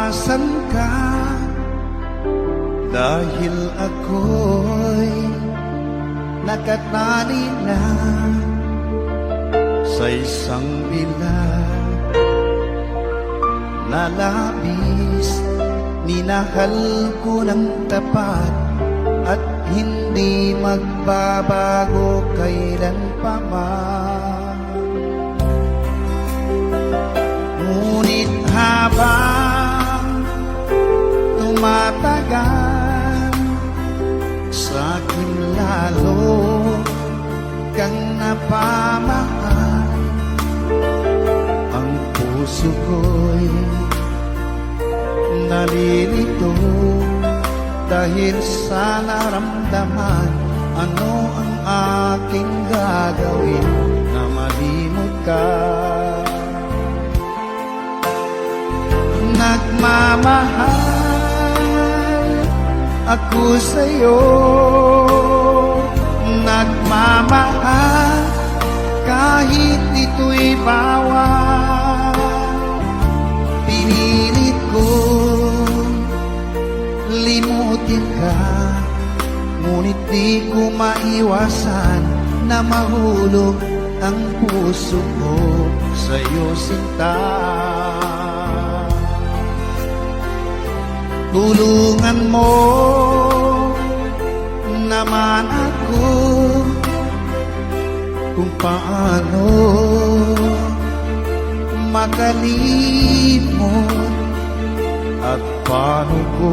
iwasan ka, dahil ako'y nakatali na sa isang bilang na labis. Minahal ko ng tapat at hindi magbabago kailan pa man. Ngunit habang tumatagal, sa'kin lalo kang napamahal. Ang puso ko'y nalilito dahil sa naramdaman. Ano ang aking gagawin na malimot ka? Nagmamahal ako sa'yo, nagmamahal kahit ito'y bawal. Pinilit ko limutin ka, ngunit di ko maiwasan na mahulog ang puso ko sa'yo, sinta. Tulungan mo naman ako kung paano makalimot at paano ko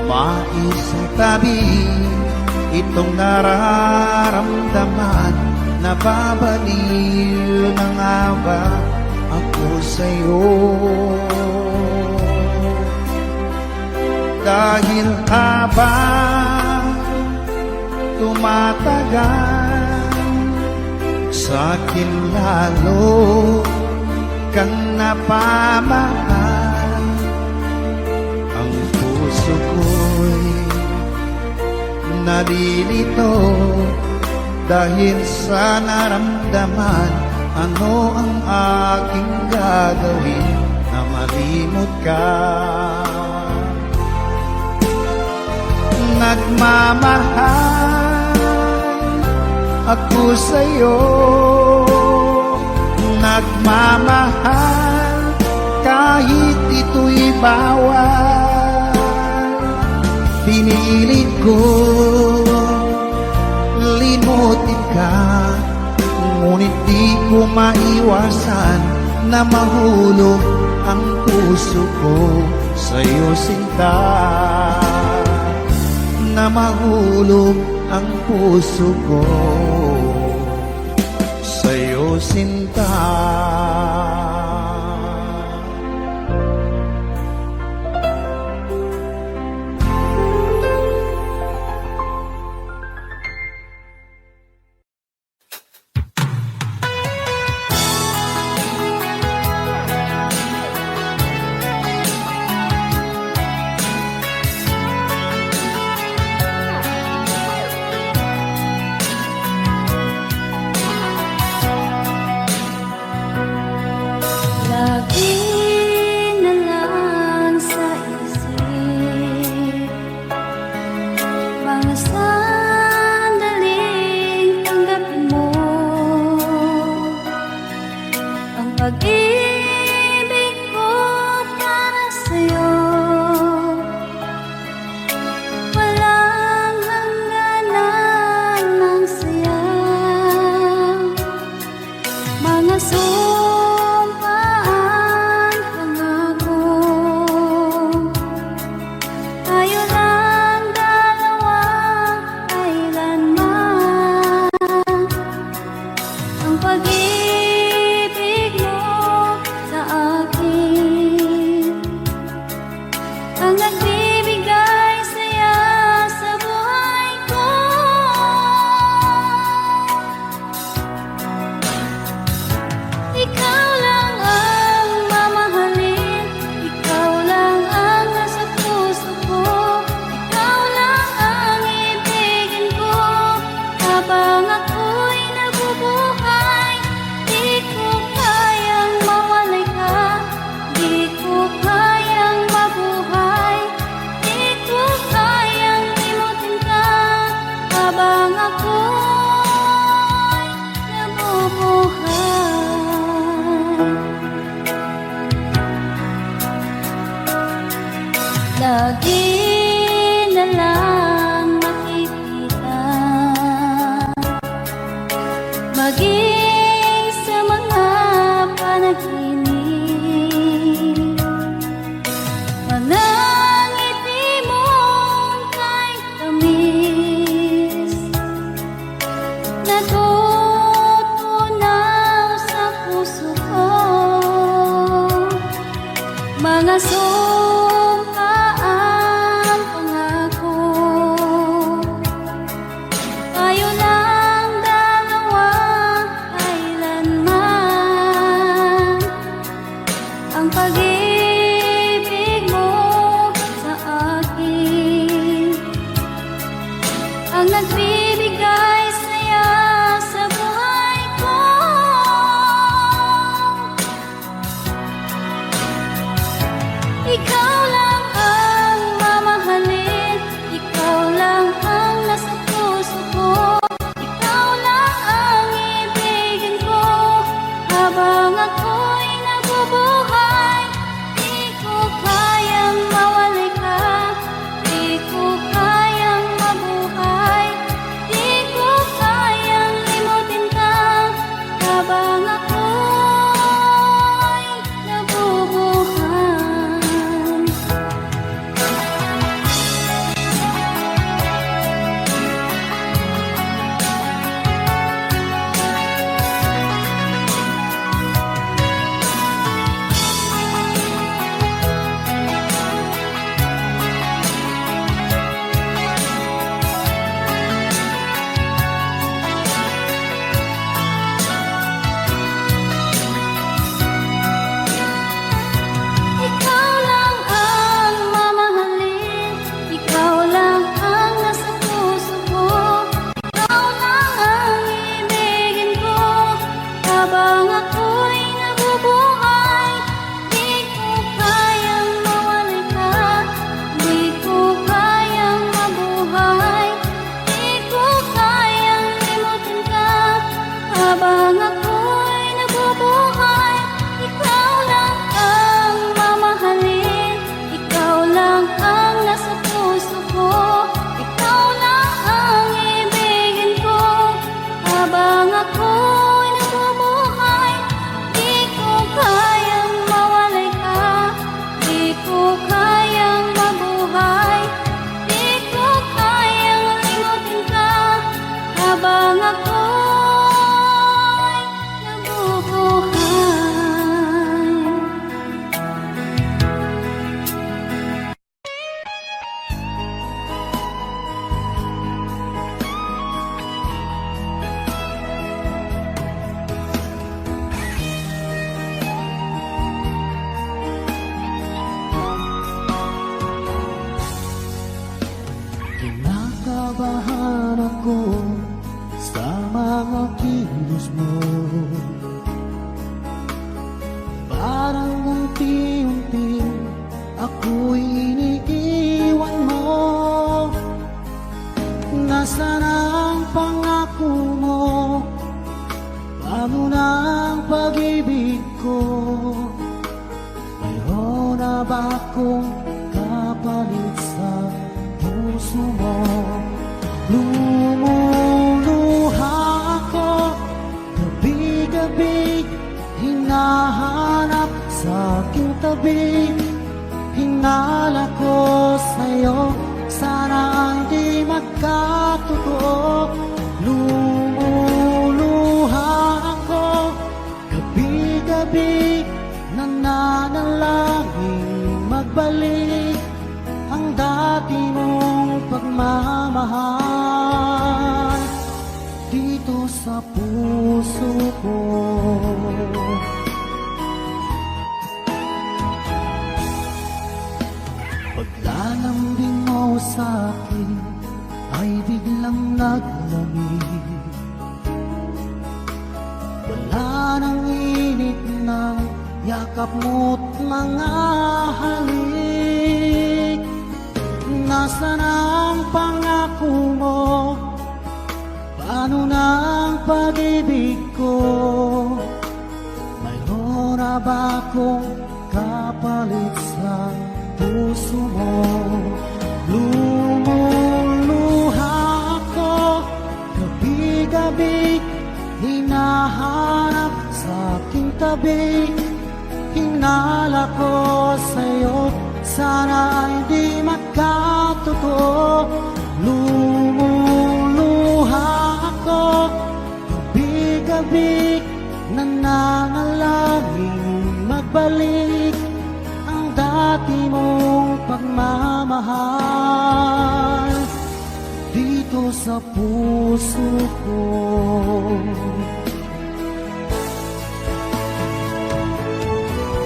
maisatabi itong nararamdaman. Nababaliw na nga ba ako sa'yo? Dahil habang tumatagal, sa'kin lalo kang napamahal. Ang puso ko'y nalilito dahil sa naramdaman. Ano ang aking gagawin na malimot ka? Nagmamahal ako sa'yo, nagmamahal kahit ito'y bawal. Pinilit ko limutin ka, ngunit di ko maiwasan na mahulog ang puso ko sa'yo, sinta. Na mahulog ang puso ko sa'yo, sinta. maging sa mga panaginip. Mga ngiti mong kahit tamis, natutunaw sa puso ko. Mga sumpaang pangako, tayo lang dalawa kailanman. Ang pag-ibig mo sa akin ang nagbibigay saya sa buhay ko. Ikaw lang ang mamahalin, ikaw lang ang nasa puso ko, ikaw lang ang ibigin ko habang ako'y nabubuhay. Di ko kayang mawalay ka, di ko kayang mabuhay, di ko kayang limutin ka habang ako'y nabubuhay. Ikaw lang ang mamahalin, ikaw lang ang nasa puso ko, ikaw lang ang ibigin ko habang ako'y nabubuhay. Di ko kayang mawalay ka, di ko kayang mabuhay, di ko kayang limutin ka habang ako'y nabubuhay. Ikaw lang ang mamahalin, ikaw lang ang nasa puso ko, ikaw lang ang ibigin ko habang ako'y nabubuhay. Di ko kayang mawalay ka, di ko kayang mabuhay, di ko kayang limutin ka habang ako'y nabubuhay. Kinakabahan ako sa mga kilos mo. Parang unti-unti ako'y iniiwan mo. Nasaan ang pangako mo? Paano na ang pag-ibig ko? Mayroon na ba akong kapalit sa puso mo? Lumuluha ako gabi-gabi, hinahanap sa aking tabi. Hinala ko sa'yo, sana hindi magkatotoo. Lumuluha ako gabi-gabi, nananalangin magbalik ang dati mong pagmamahal dito sa puso ko. Paglalambing mo sa'kin ay biglang naglamig. Wala nang init ng yakap mo't mga halik. Nasaan ang pangako mo? Paano na ang pag-ibig ko? Mayroon na ba akong kapalit sa puso mo? Lumuluha ako gabi-gabi, hinahanap sa aking tabi. Hinala ko sa'yo, sana ay di magkatotoo. Lumuluha ako, gabi-gabi, nananalangin magbalik ang dati mong pagmamahal dito sa puso ko.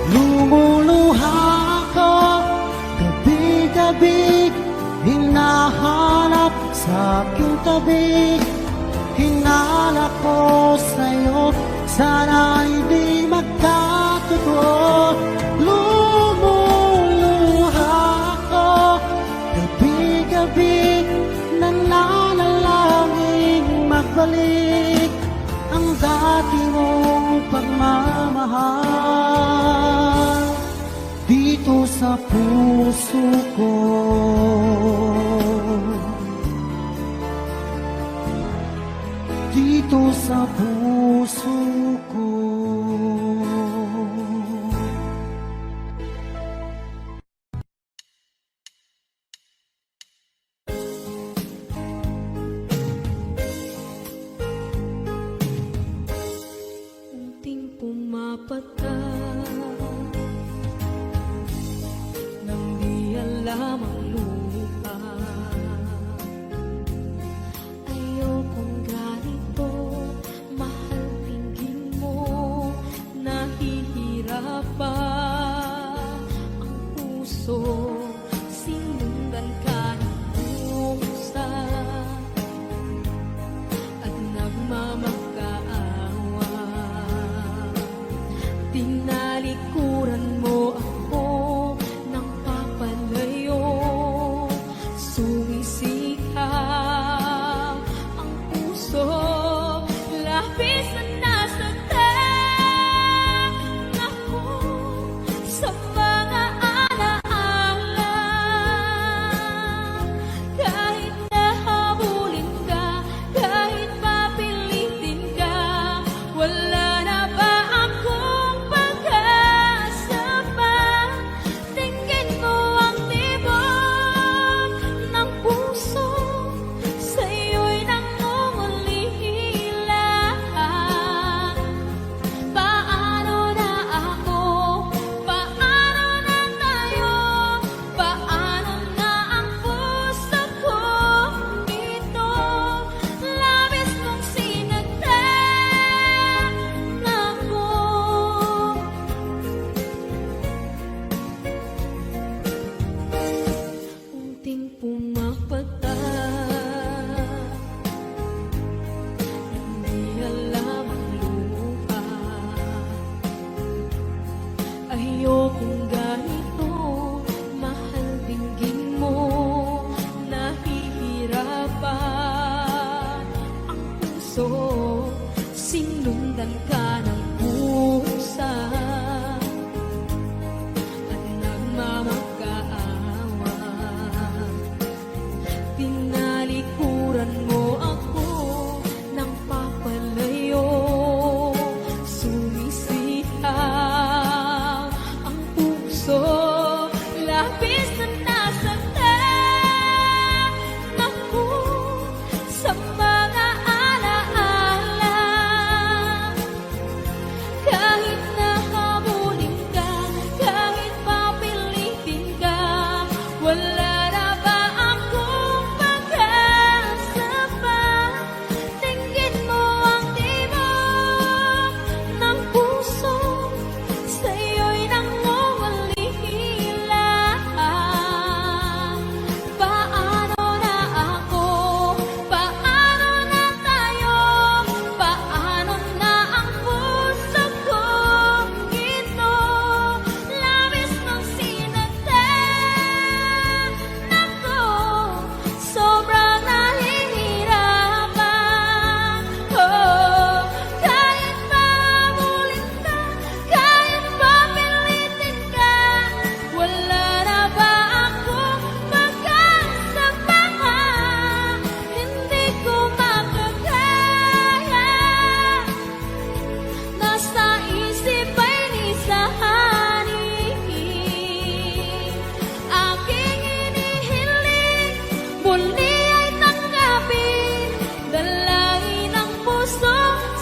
Lumuluha ako, gabi-gabi, hinahanap sa aking tabi. Hinala ko sa'yo, sana ay di magkatotoo. Lumuluha ako, gabi-gabi, nananalangin magbalik ang dati mong pagmamahal dito sa puso ko. Dito sa puso ko. Unting pumapata nang di alam ang lupa. Ayokong ganito, mahal tingin mo.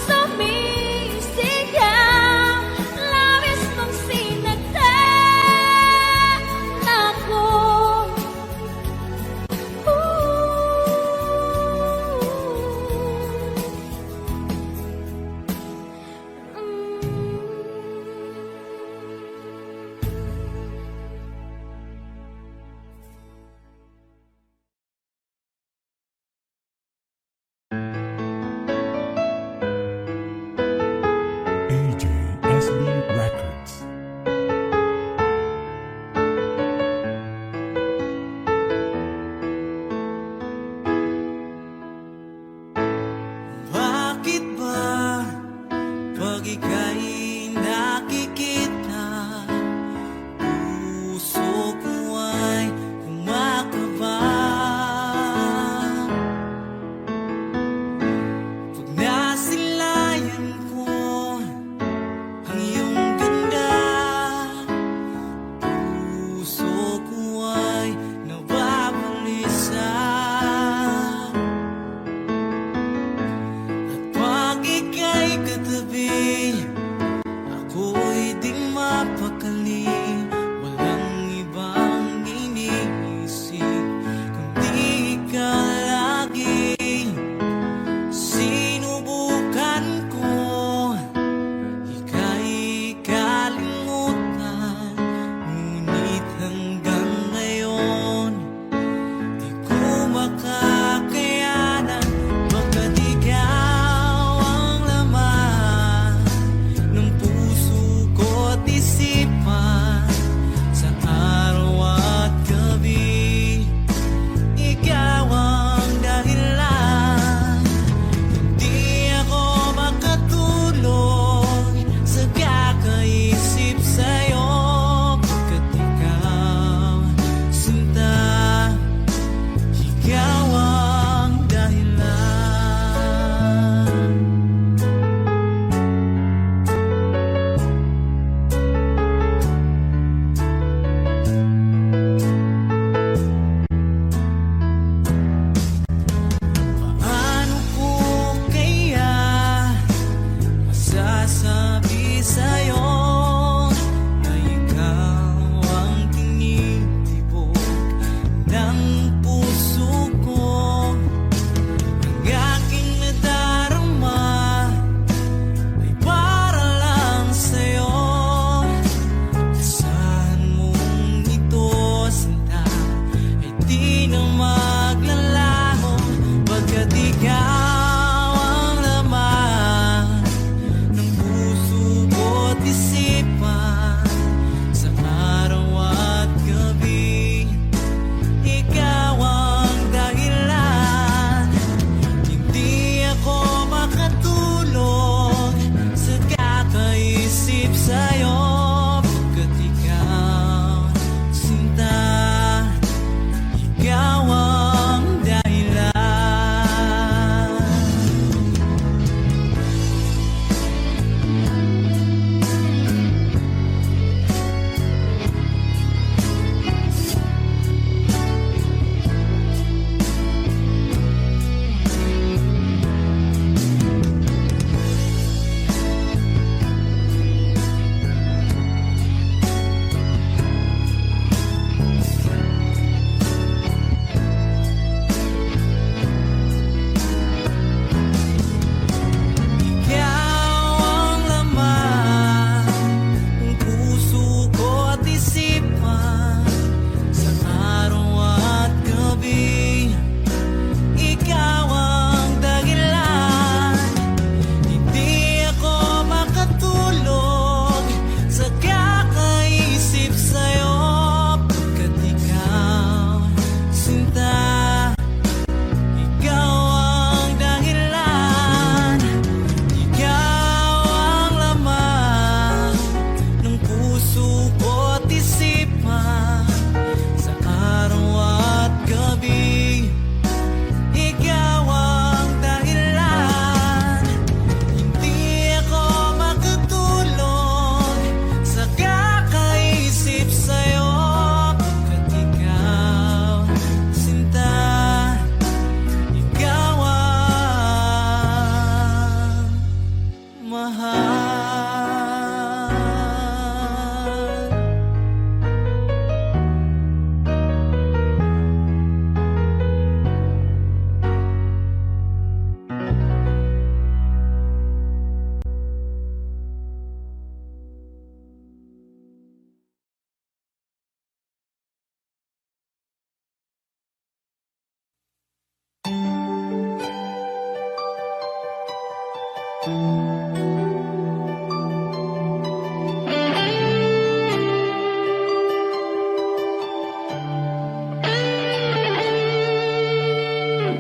sumisigaw, labis mong sinagdan ako.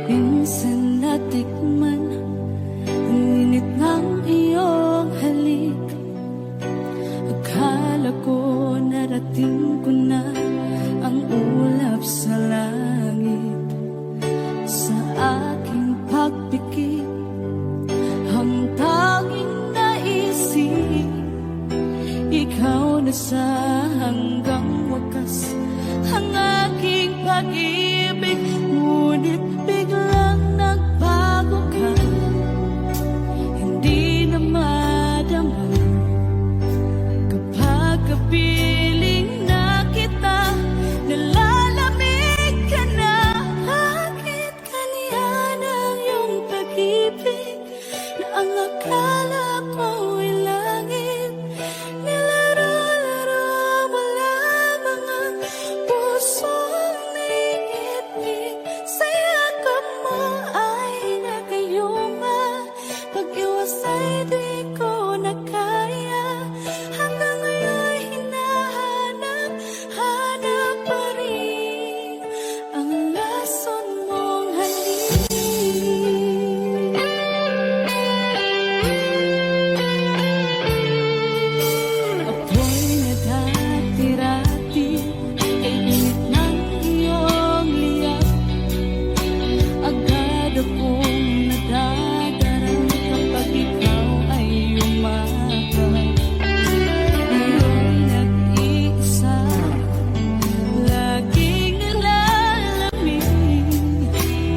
Minsan natikman ang init ng iyong halik. Akala ko narating ko na ang ulap sa langit. Sa aking pagpikit, ang tanging naisip, ikaw na sa hanggang wakas ang aking pag-ibig. Ngunit biglang nagbago ka, hindi na madama kapag kapiling na kita, nalalamig ka na. Bakit kaniyan ang iyong pag-ibig na ang akala ko'y langit? Nilaro-laro mo lamang ang pusong naiibig. Sa yakap mo ay nagayuma, pag-iwas ay di ko na kaya. Hanggang ngayon hinahanap, hanap pa rin ang lason mong halik. Ako'y nadati-rati kay init ng iyong liyab. Agad akong nadadarang kapag ikaw ay umaga. Ngayon nag-iisa, laging nalalamig,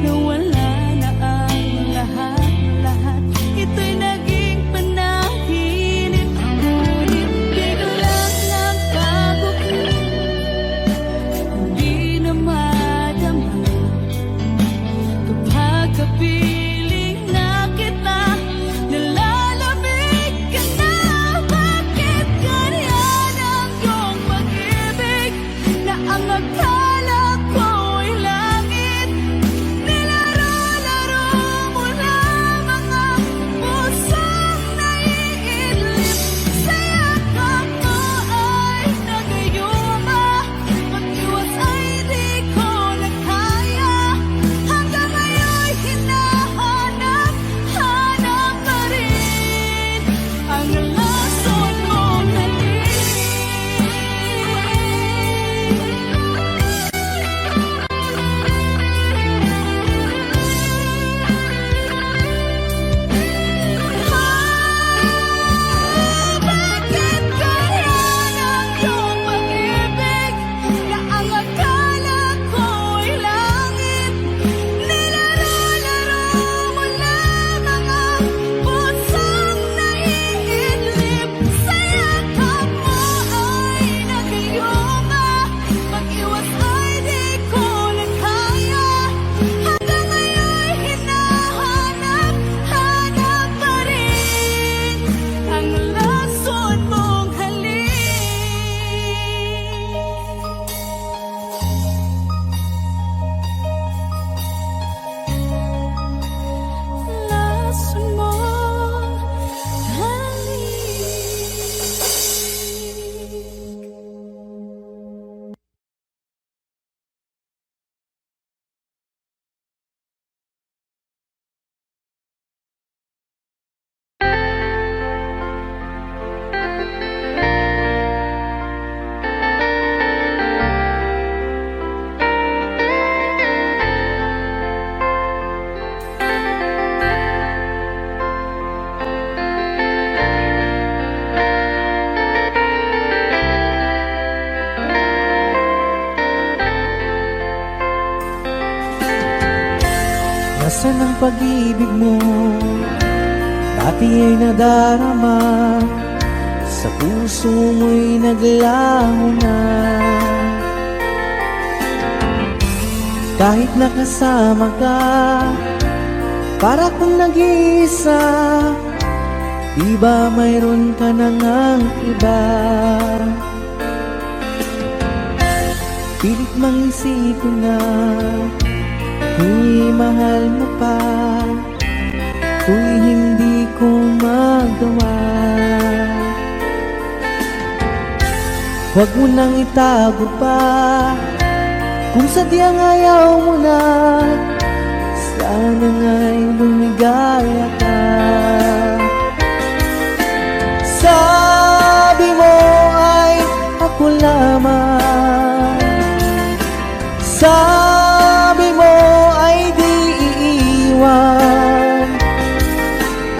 nawala na ang lahat-lahat. Ito'y naging panaginip, ngunit biglang nagbago ka, hindi na madama kapag kapiling na kita, nalalamig ka na. Bakit ganyan ang iyong pag-ibig na ang akala ko'y langit? Nilaro-laro mo lamang ang pusong naiidlip. Sa yakap mo ay nagayuma, pag-iwas ay di ko na kaya. Hanggang ngayon hinahanap, hanap pa rin ang lason mong halik. Bakit ganyan ang iyong pag-ibig na ang akala ko'y langit? Nilaro-laro mo lamang ang pusong naiidlip. Sa yakap mo ay nagayuma, pag-iwas ay di ko na kaya. Hanggang ngayon hinahanap, hanap pa rin ang lason mong halik. Lason mong halik. Nasaan ang pag-ibig mo? Dati ay nadarama, sa puso mo'y naglaho na. Kahit nakasama ka, para kung nag-iisa, di ba mayroon ka na ngang iba? Pilit mang isipin na di mahal mo pa, kung hindi ko magawa. Huwag mo nang itago pa, kung sadyang ayaw mo na, sana nga'y lumigaya ka. Sabi mo ay ako lamang, sabi mo ay di iiwan,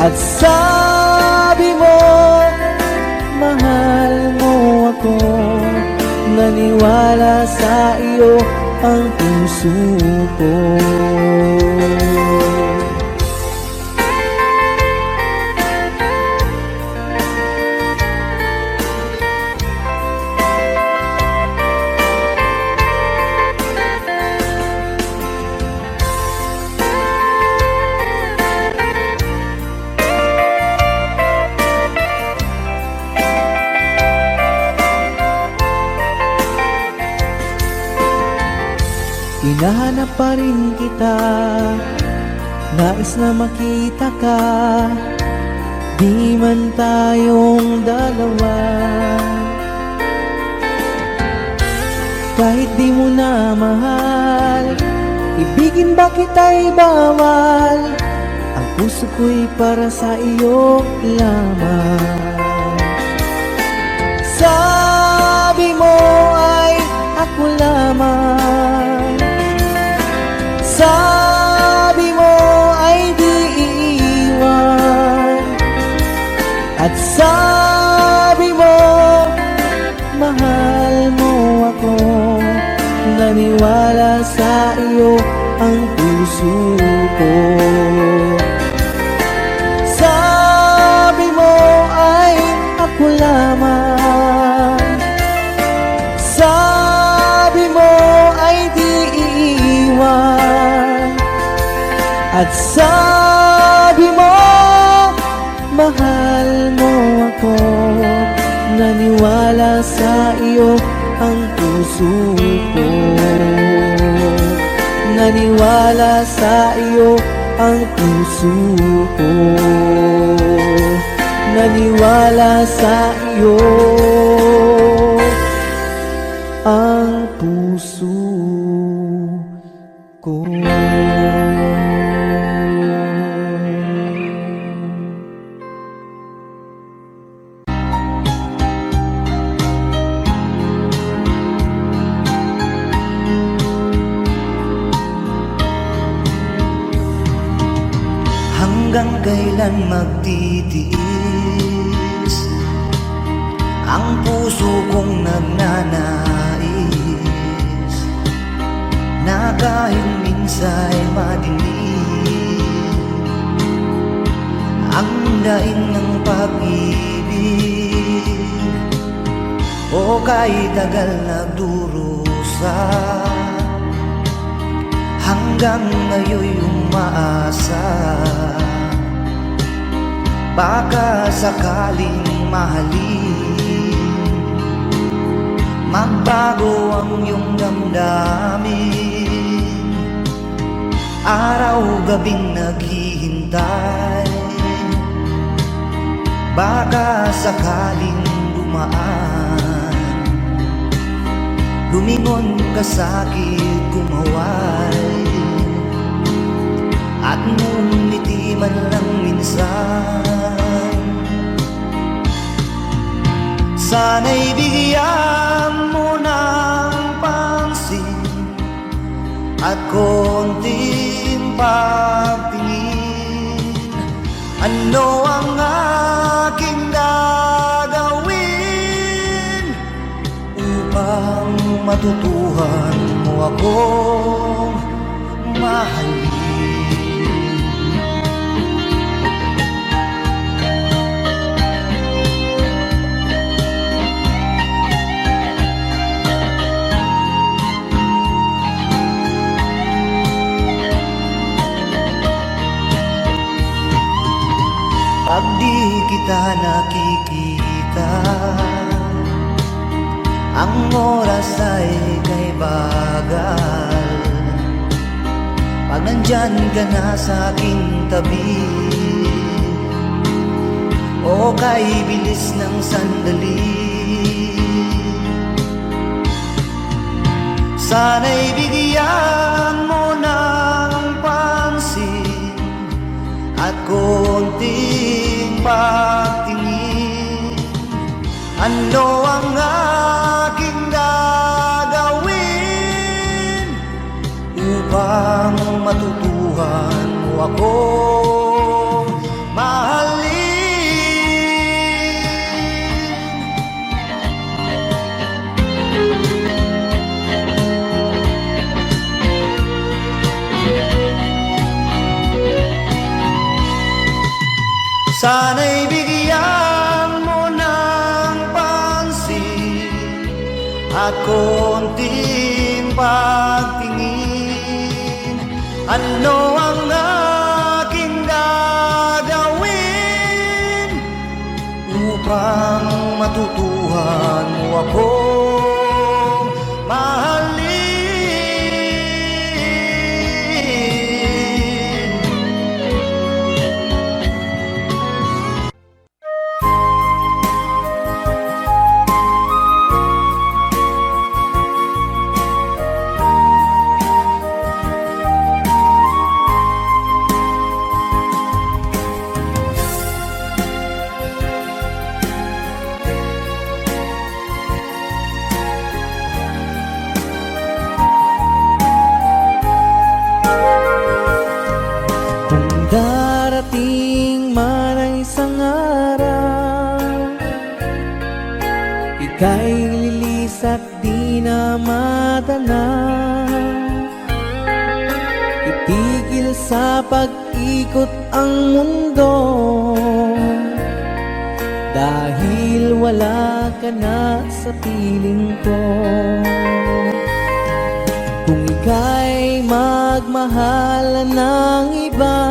at sabi mo mahal mo ako. Naniwala sa iyo ang puso ko. Hinahanap pa rin kita, nais na makita ka, di man tayong dalawa. Kahit di mo na mahal, ibigin ba kita'y bawal? Ang puso ko'y para sa iyo lamang. Sabi mo ay ako lamang, sabi mo ay di iiwan, at sabi mo mahal mo ako. Naniwala sa iyo ang puso ko. Sabi mo ay ako lamang, sabi mo ay di iiwan, at sabi mo mahal mo ako. Naniwala sa iyo ang puso ko. Naniwala sa iyo ang puso ko. Naniwala sa iyo ang puso ko. Hanggang kailan magtitiis ang puso kong nagnanais, na kahit minsa'y madilim ang daing ng pag-ibig, o kahit tagal nagdurusa, hanggang ngayon'y umaasa. Baka sakaling mahalin, magbago ang iyong damdamin. Araw-gabing naghihintay, baka sakaling dumaan, lumingon ka sa'kin, kumaway, at ngumiti man lang minsan. Sana'y bigyan mo ng pansin at konting pagtingin. Ano ang aking gagawin upang matutuhan mo akong mahalin? kita nakikita. Ang oras ay kay bagal pag nandyan ka na sa aking tabi, o kay bilis ng sandali. Sana'y bigyan mo ng pansin at konting pagtingin. Ano ang aking gagawin upang matutuhan mo akong mahalin? Sana'y bigyan mo ng pansin at konting pagtingin. Ano ang aking gagawin upang matutuhan mo akong mahalin? Darating man ang isang araw, ika'y lilis at di na matanaw. Itigil sa pag-ikot ang mundo, dahil wala ka na sa piling ko. Kung ika'y magmahal ng iba,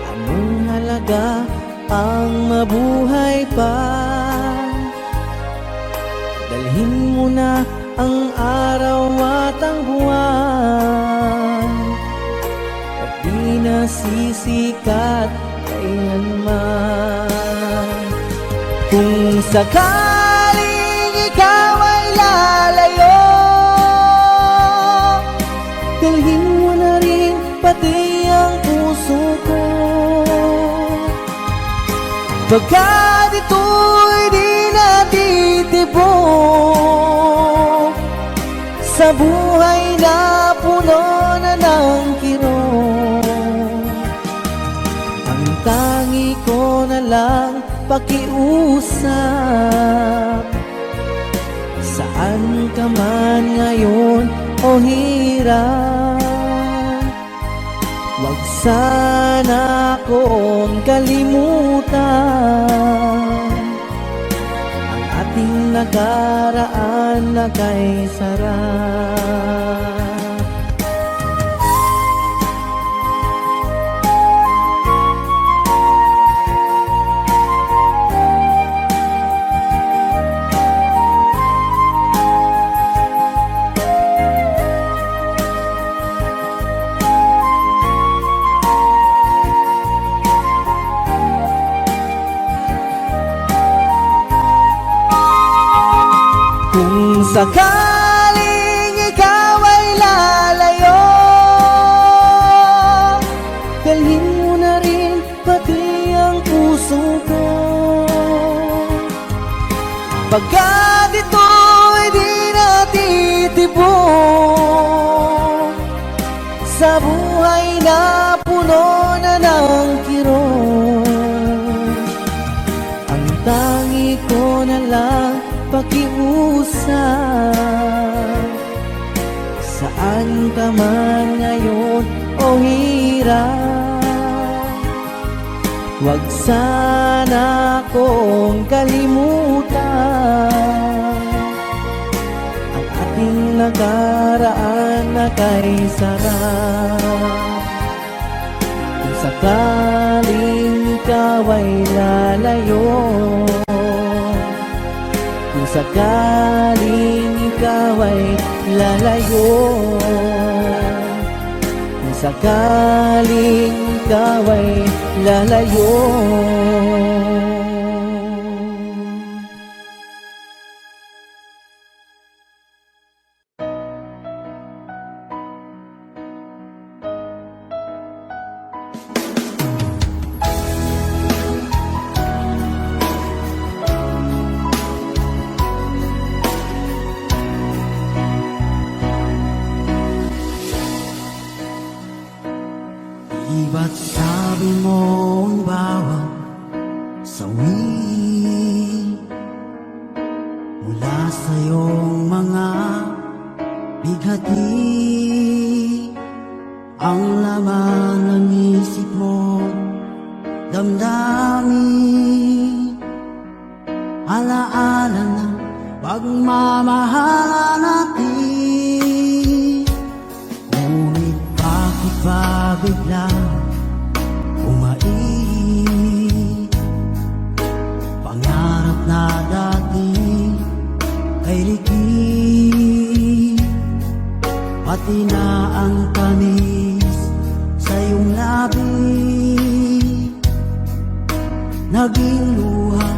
anong halaga ang mabuhay pa? Dalhin mo na ang araw at ang buwan, at di na sisikat kailanman. Kung sakaling ikaw ay lalayo, dalhin mo na rin pati ang puso ko. Pagkat ito'y di natitibok sa buhay na puno na ng kirot, ang tangi ko na lang pakiusap. Saan ka man ngayon o hirap, wag sana akong kalimutan ang ating nakaraan na kay sarap. Kung sakaling ikaw ay lalayo, dalhin mo na rin pati ang puso ko. Pagkat ito'y di natitibok sa buhay na puno na ng kirot, ang tangi ko na lang pakiusap. Saan ka man ngayon o hirap, wag sana akong kalimutan ang ating nakaraan na kay sarap. Kung sakaling ikaw ay lalayo, kung sakaling ikaw ay lalayo, kung sakaling ikaw ay lalayo. Di ba't sabi mo ang bawat sawi mula sa iyong mga bighati ang laman ng isip mo, damdamin, alaala ng pagmamahala natin. Ngunit bakit ba biglang umait? Pangarap na dati ay likid, pati na ang tamis sa iyong labi, naging luha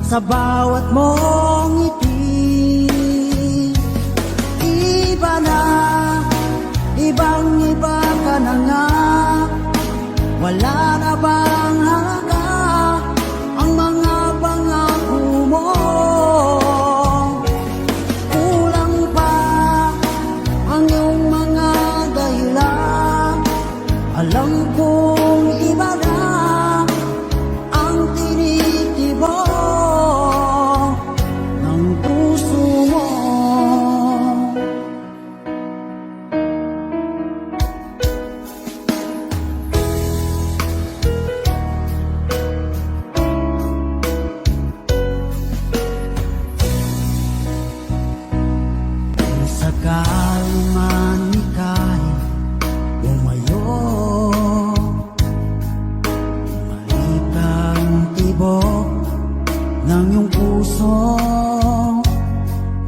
sa bawat mong ngiti. Iba na, ibang-iba ka na nga, wala na bang halaga ang mga pangako mo? Kulang pa ang iyong mga dahilan, alam kong iba na ang tinitibok ng puso mo. Kung sakali man ika'y umayo, malik ang tibok ng iyong puso,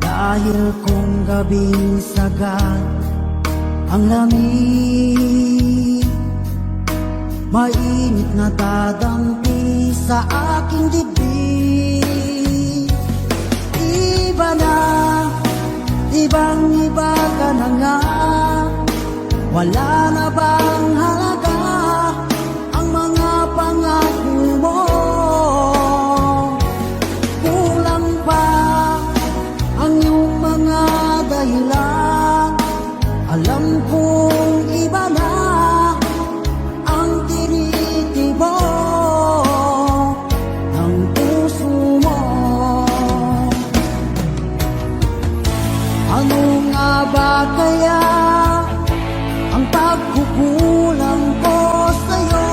dahil kung gabing sagad ang lamig, mainit na dadampi sa aking dibdib. Iba na, ibang-iba ka na nga, wala na bang halaga ang mga pangako mo? Kulang pa ang iyong mga dahilan, alam kong iba na ang tinitibok ng puso mo. Ano nga ba kaya ang pagkukulang ko sa'yo?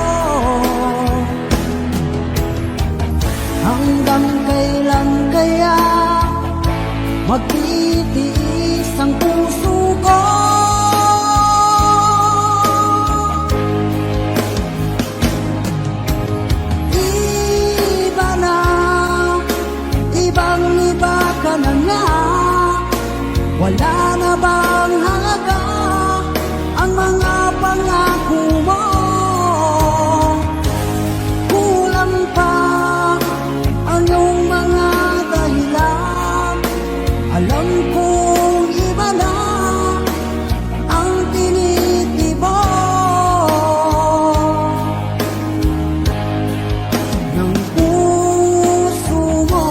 Hanggang kailan kaya magtitiis ang puso ko? Iba na, ibang-iba ka na nga, wala na bang halaga ang mga pangako mo? Kulang pa ang iyong mga dahilan, alam kong iba na ang tinitibok ng puso mo.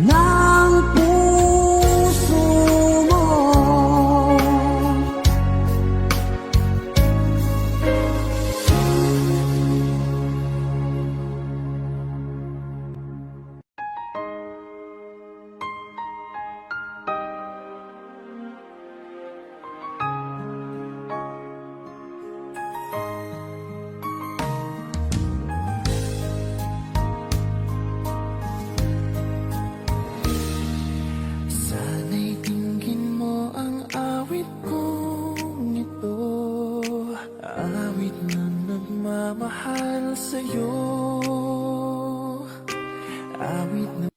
Ng puso mo. Sana'y dinggin mo ang awit kong ito, Awit na nagmamahal sa'yo. Awit na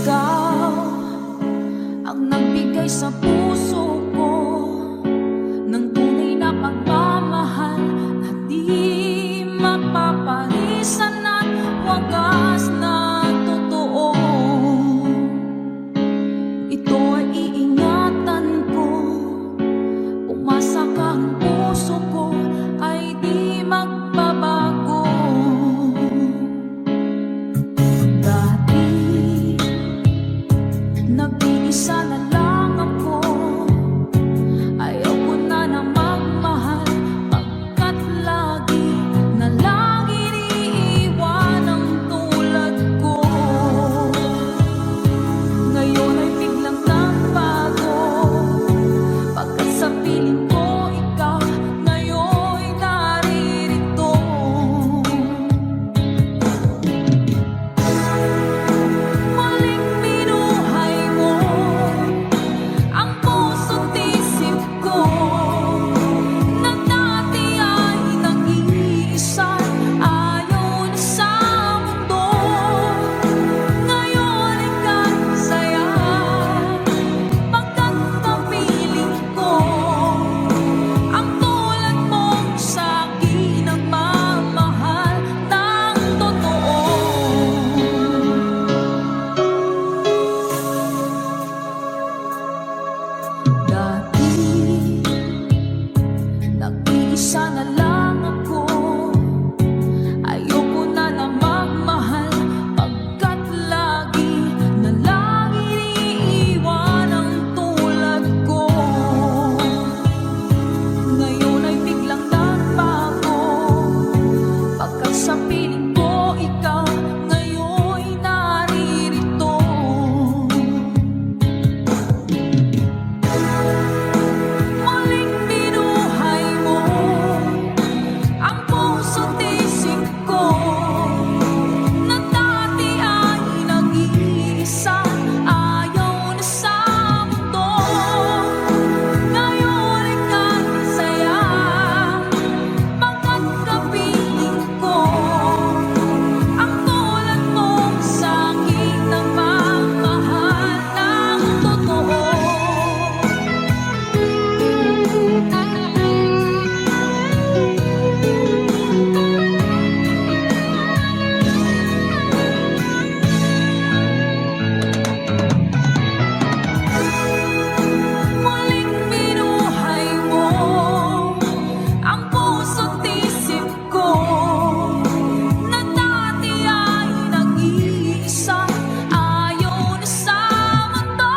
Ikaw ang nagbigay sa puso ko ng tunay na pagmamahal na di mapapalisan at wagas na totoo. Ito ay iingatan ko, umasa ka ang puso ko ay di magbabago. Dati nag-iisa na lang ako, ayaw ko na na magmahal, pagkat lagi na lang iniiwan ang tulad ko. Ngayon ay biglang nagbago, pagkat sa piling ko ikaw ngayon'y naririto. Muling binuhay mo ang puso't isip ko, na dati ay nag-iisa, ayaw na sa mundo. Ngayon ika'y saya, pagkat kapiling ko ang tulad mong sa'kin nagmamahal ng totoo. Dati nag-iisa na lang ako, ayoko na na magmahal, pagkat lagi na lang iniiwan ang tulad ko. Ngayon ay biglang nagbago, pagkat sa piling ko ikaw ngayon'y naririto. Muling binuhay mo ang puso't isip ko, na dati ay nag-iisa, ayaw na sa mundo. Ngayon ika'y saya, pagkat kapiling ko ang tulad mong sa'kin nagmamahal ng totoo. Muling binuhay mo ang puso't isip ko, na dati ay nag-iisa, ayaw na sa mundo.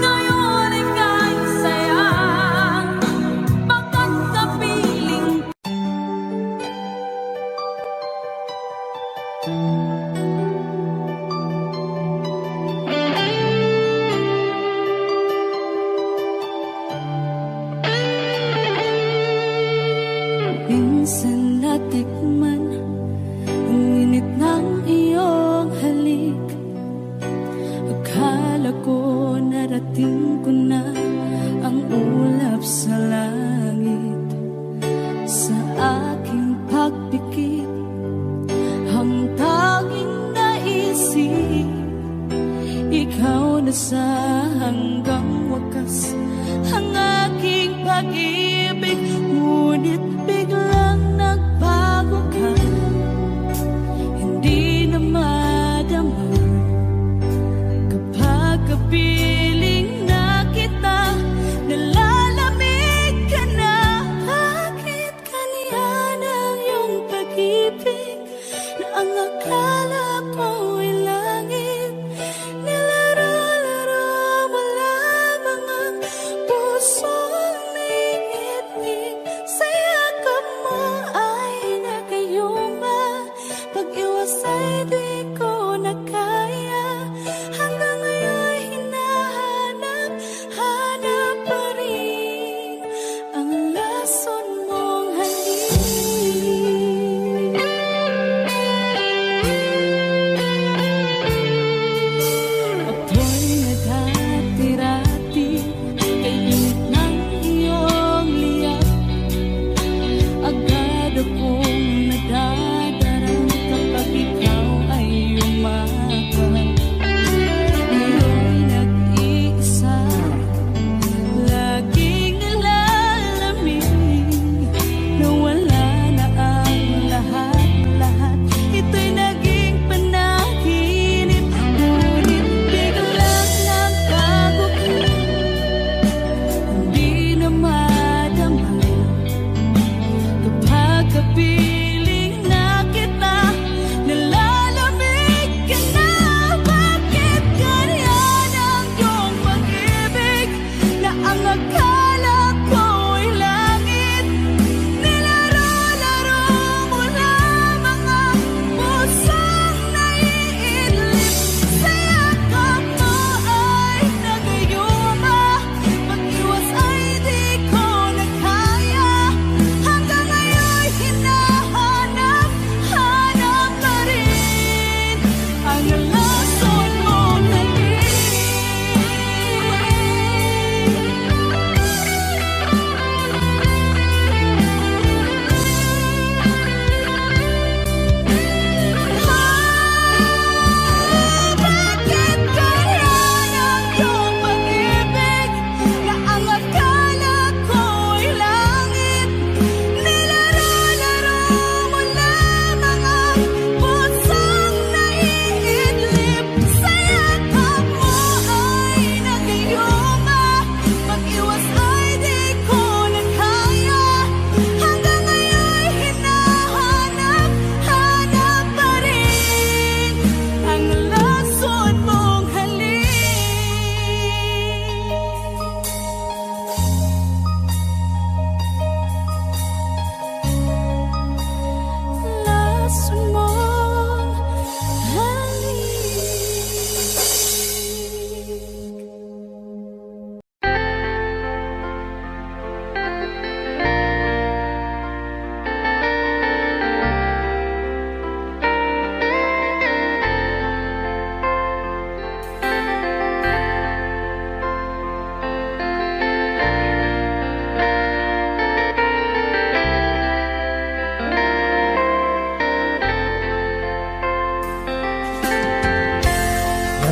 Ngayon ika'y saya, pagkat kapiling minsan natikman ang init ng iyong halik. Akala ko narating ko na ang ulap sa langit. Sa aking pagpikit, ang tanging naisip, ikaw na sa hanggang wakas ang aking pag-ibig. Ngunit biglang nagbago ka, hindi na madama kapag kapiling na kita. Nalalamig ka na, bakit ganyan ang iyong pag-ibig, na ang akala ko ay langit. Nilaro-laro mo lamang ang pusong may ngit-ngit.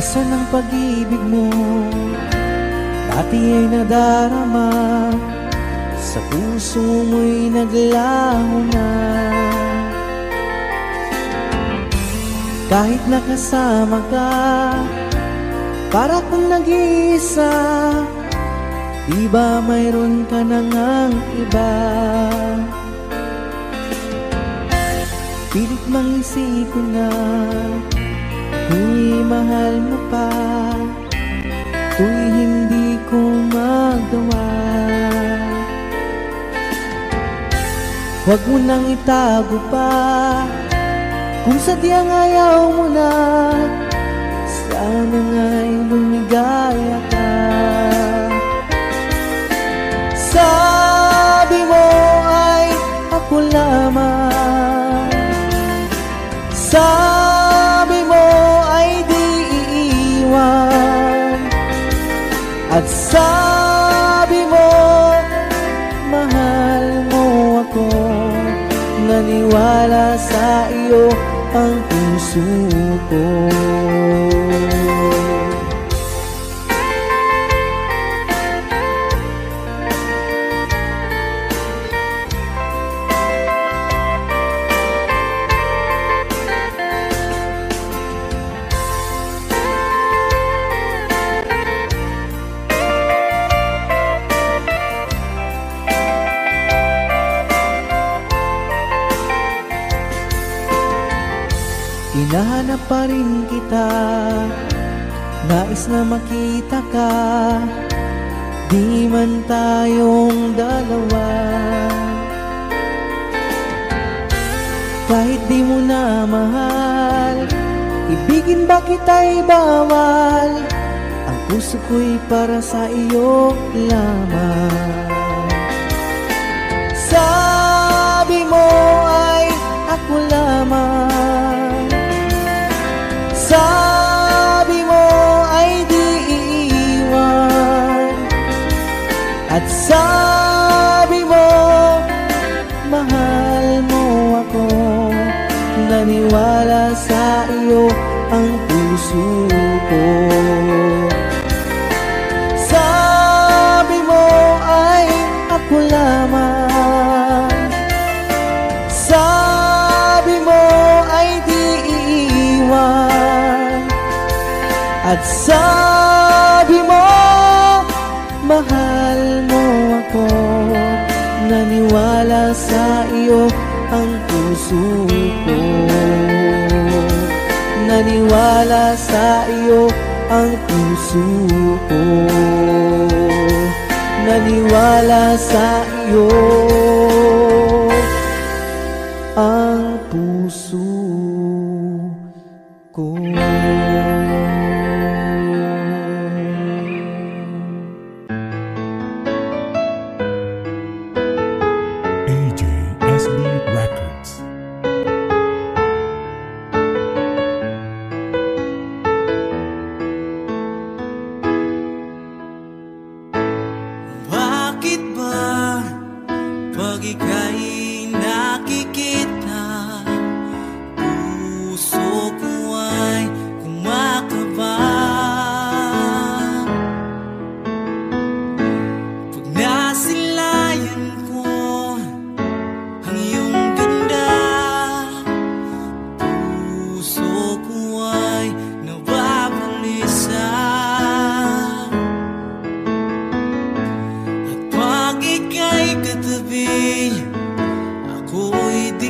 Asan ang pag-ibig mo? Dati ay nadarama, sa puso mo'y naglaho na. Kahit nakasama ka, para kung nag-iisa, di ba mayroon ka na ngang iba? Pilit mang isipin na kung mahal mo pa, to'y hindi ko magawa. Huwag mo nang itago pa, kung sadyang ayaw mo na, sana nga'y lumigaya ka. Sabi mo ay ako lamang, sabi mo ay di iiwan, at sabi mo mahal mo ako. Naniwala sa iyo ang puso ko. Hinahanap pa rin kita, nais na makita ka, di man tayong dalawa. Kahit di mo na mahal, ibigin ba kita'y bawal, ang puso ko'y para sa iyo lamang. Sabi mo ay ako lamang, sabi mo ay di iiwan, at sabi mo mahal mo ako. Naniwala sa iyo ang puso ko. Sabi mo ay ako lamang, sabi mo ay di iiwan, at sabi mo mahal mo ako. Naniwala sa iyo ang puso ko. Naniwala sa iyo ang puso ko. Naniwala sa iyo ang puso ko. AJSB Records. Bakit ba pag ika'y nakikita, puso ko ay kumakaba? Pag nasilayan ko ang iyong ganda, puso ko ay nababalisa. At pag ika'y katabi, ako'y di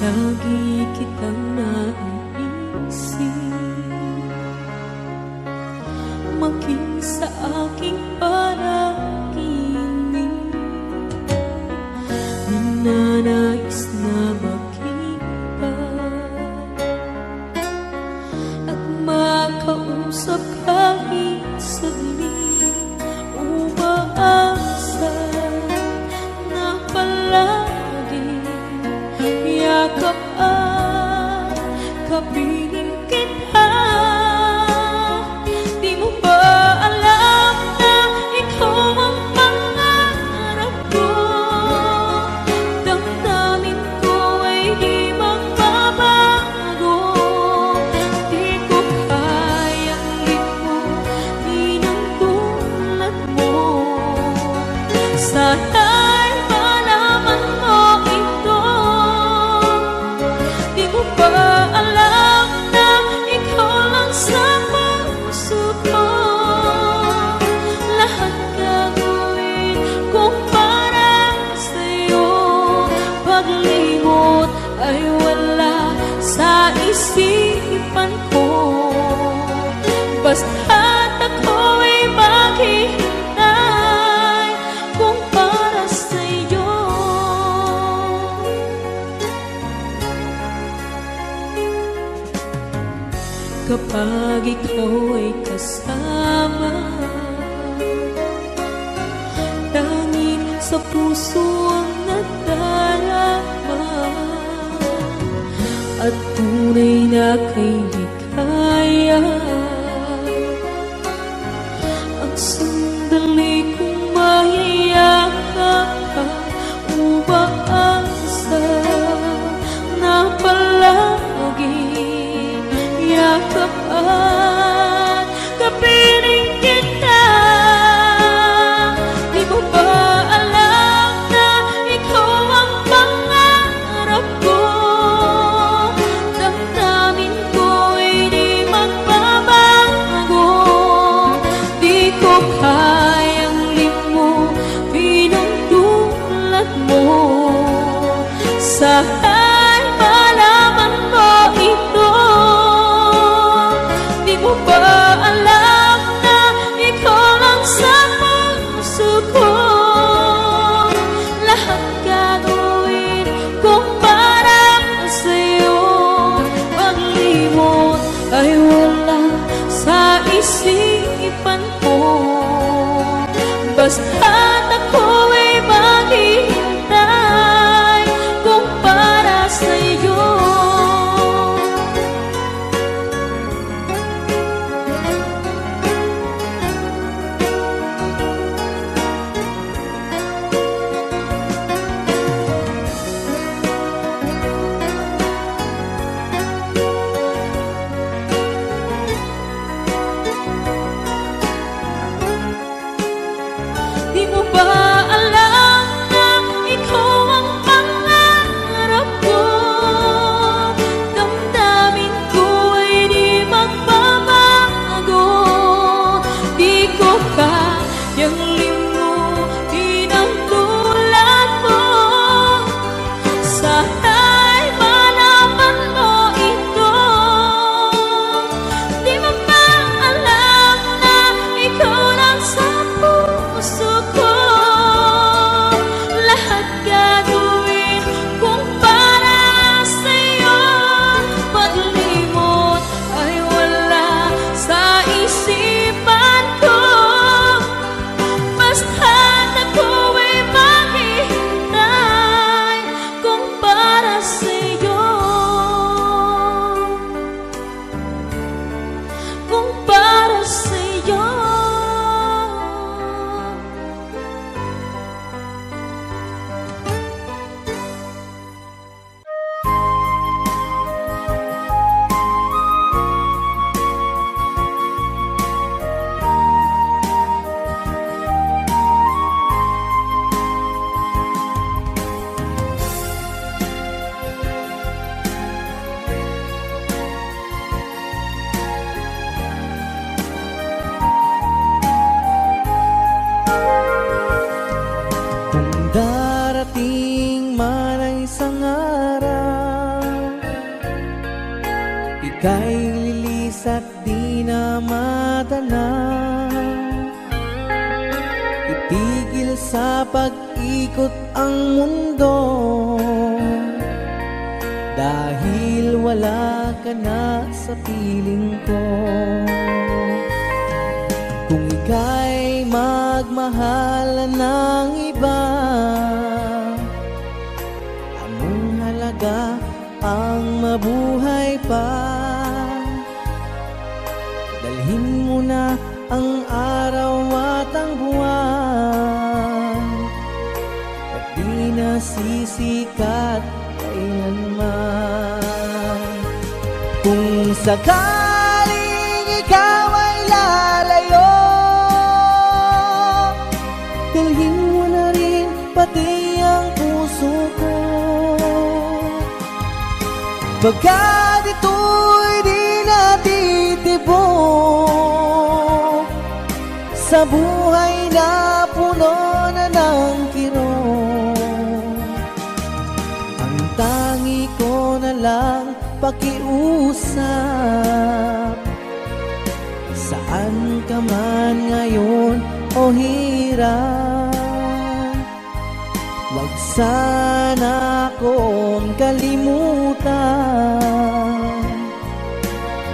Lagi kitang naiisip, maging sa aking panaginip. Ninanais na makita at makausap kahit saglit. Umaasa na palagi yakap at kapiling kita. Di mo ba alam na ikaw ang pangarap ko? Damdamin ko ay di magbabago. Di ko kayang limutin ang tulad mo. Sana'y malaman mo ito. Di mo ba alam na ikaw lang sa puso ko? Lahat gagawin ko para sa'yo. Paglimot ay wala sa isipan ko. Basta't ako'y maghihintay kung para sa'yo. Kapag ikaw ay kasama, tanging sa puso ang nadarama, at tunay na kay likaya. Ang sandali kong mayayakap ka, umaasa na palagi yakap at kapiling kita. Di mo ba alam na ikaw ang pangarap ko? Damdamin ko ay di magbabago. isang araw ika'y lilis at di na matanaw. Itigil sa pag-ikot ang mundo dahil wala ka na sa piling ko. Kung ika'y magmahal ng iba, anong halaga ang mabuhay pa? Dalhin mo na ang araw at ang buwan at di na sisikat kailanman. Kung sakaling ikaw ay lalayo, dalhin mo na rin pati ang puso ko. Pagkat ito'y di natitibok sa buhay na puno na ng kirot. Ang tangi ko na lang pakiusap, saan ka man ngayon o hirap, wag sana akong kalimutan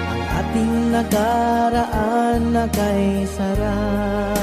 ang ating nakaraan na kay sarap.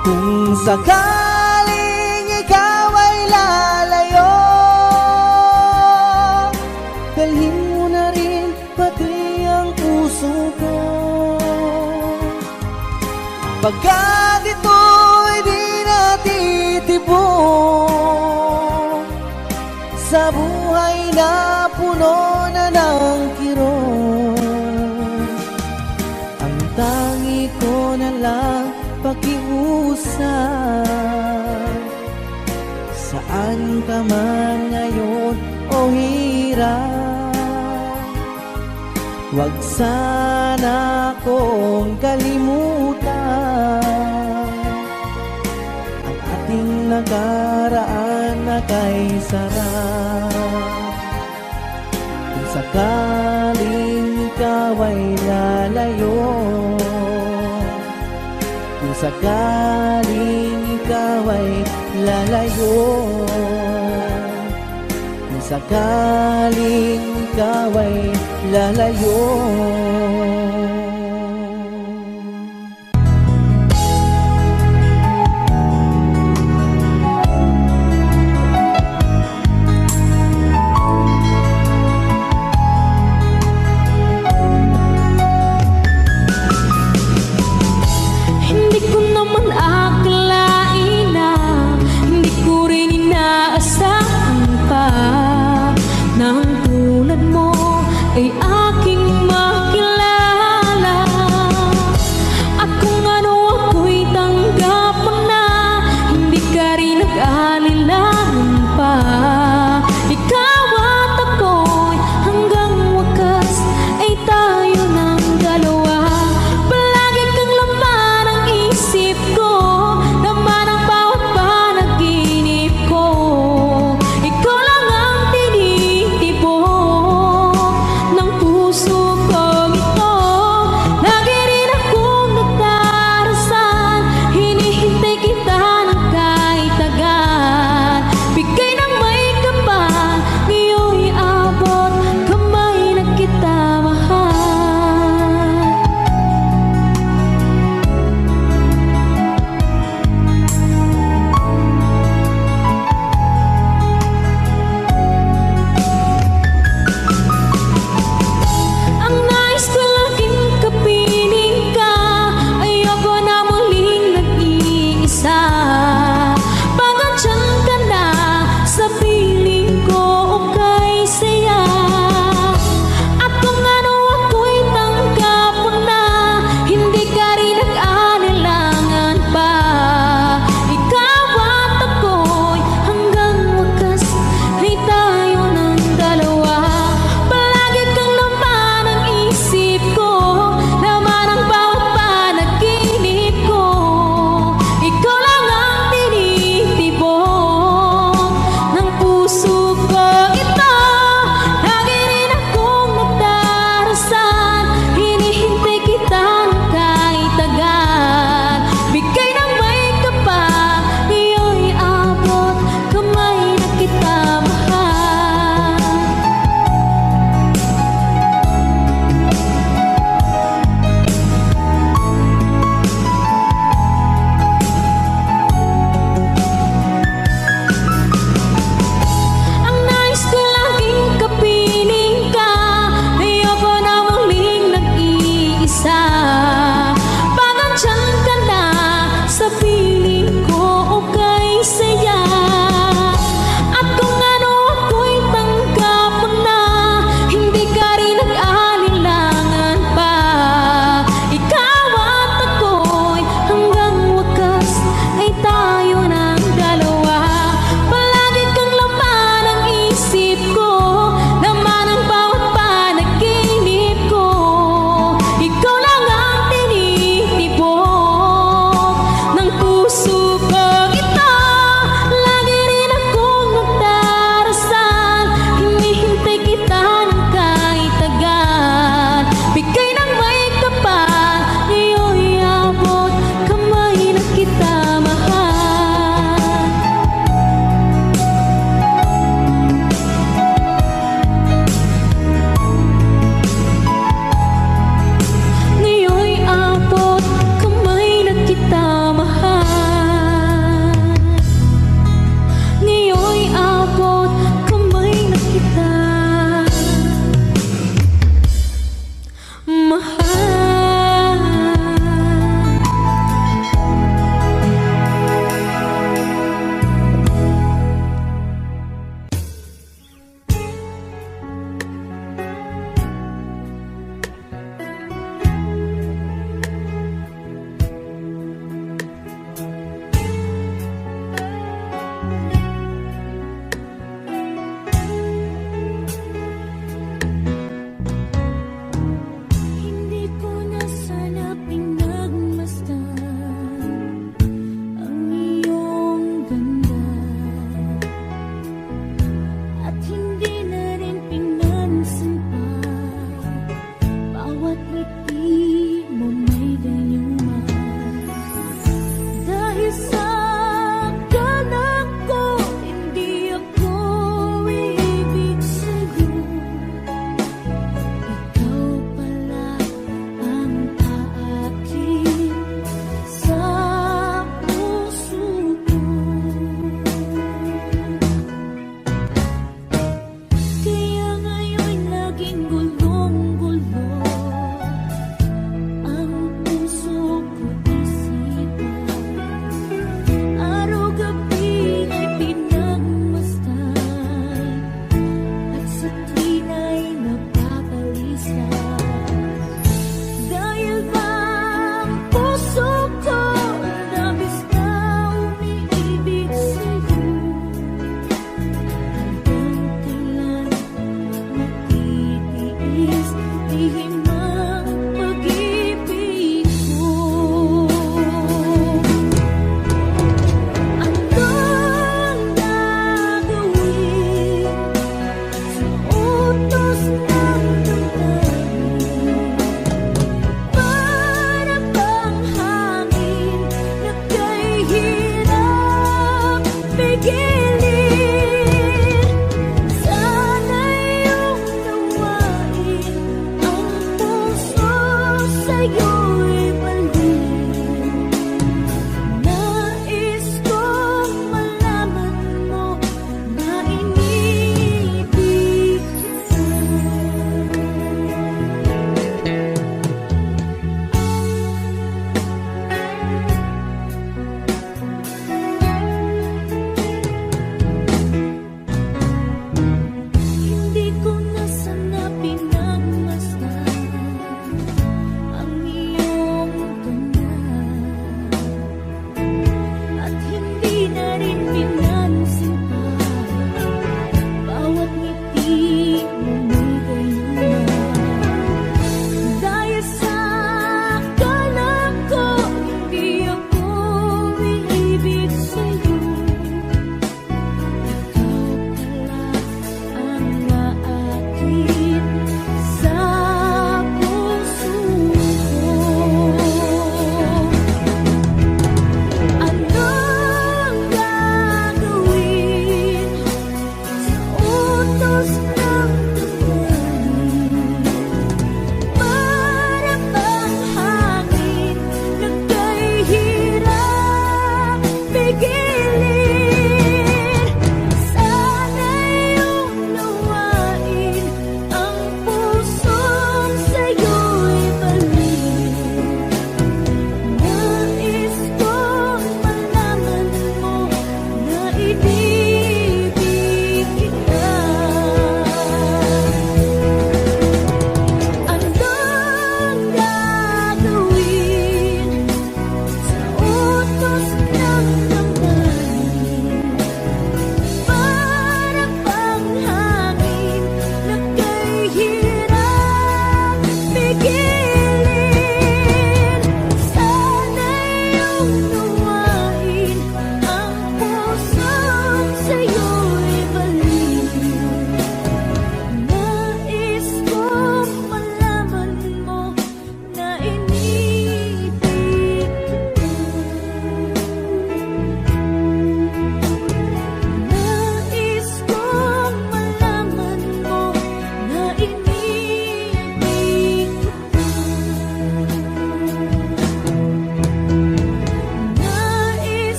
Kung sakaling ikaw ay lalayo, dalhin mo na rin pati ang puso ko. Pagkat ito'y di natitibok sa buhay na puno na ng kirot. Ang tangi ko na lang pakiusap, saan ka man ngayon o hirap, wag sana akong kalimutan ang ating nakaraan na kay sarap. Kung sakaling ikaw ay lalayo, kung sakaling ikaw ay lalayo, kung sakaling ikaw ay lalayo. Hindi ko naman akalain na hindi ko rin inaasahan pa na ang tulad mo ay aking makilala.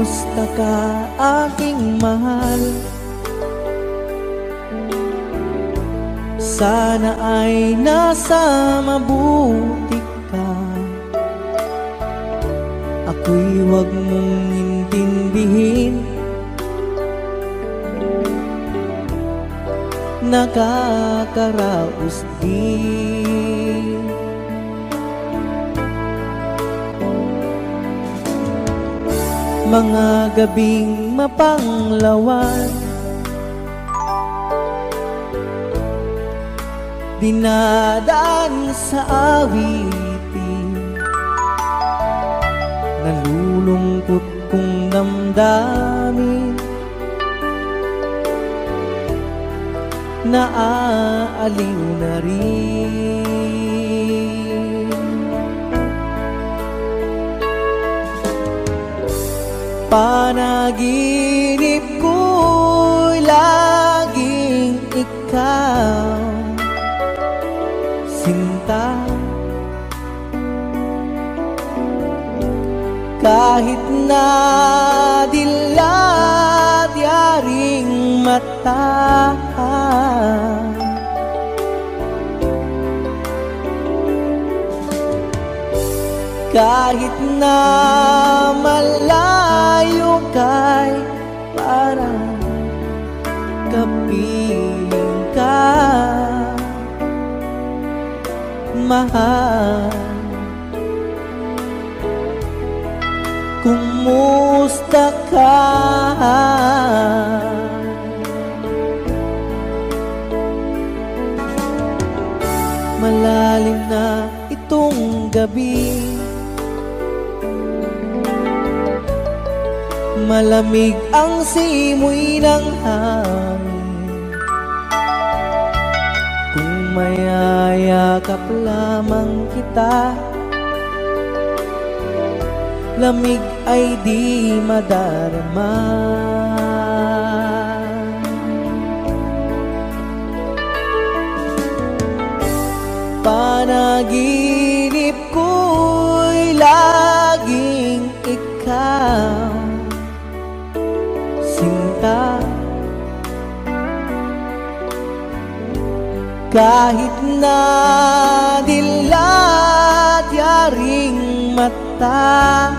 Kumusta ka aking mahal? Sana ay nasa mabuti ka. Ako'y huwag mong intindihin, nakakaraos din. Mga gabing mapanglawan, dinadaan sa awitin, nalulungkot kong damdamin, naaaliw na rin. Panaginip ko'y laging ikaw, sinta. Kahit na dilat yaring mata, kahit na malayo kay parang kapiling ka, mahal. Kumusta ka? Malalim na itong gabi, malamig ang simoy ng hangin. Kung mayayakap lamang kita, lamig ay di madarama. Panaginip ko'y laging ikaw, sinta. Kahit na dilat yaring mata,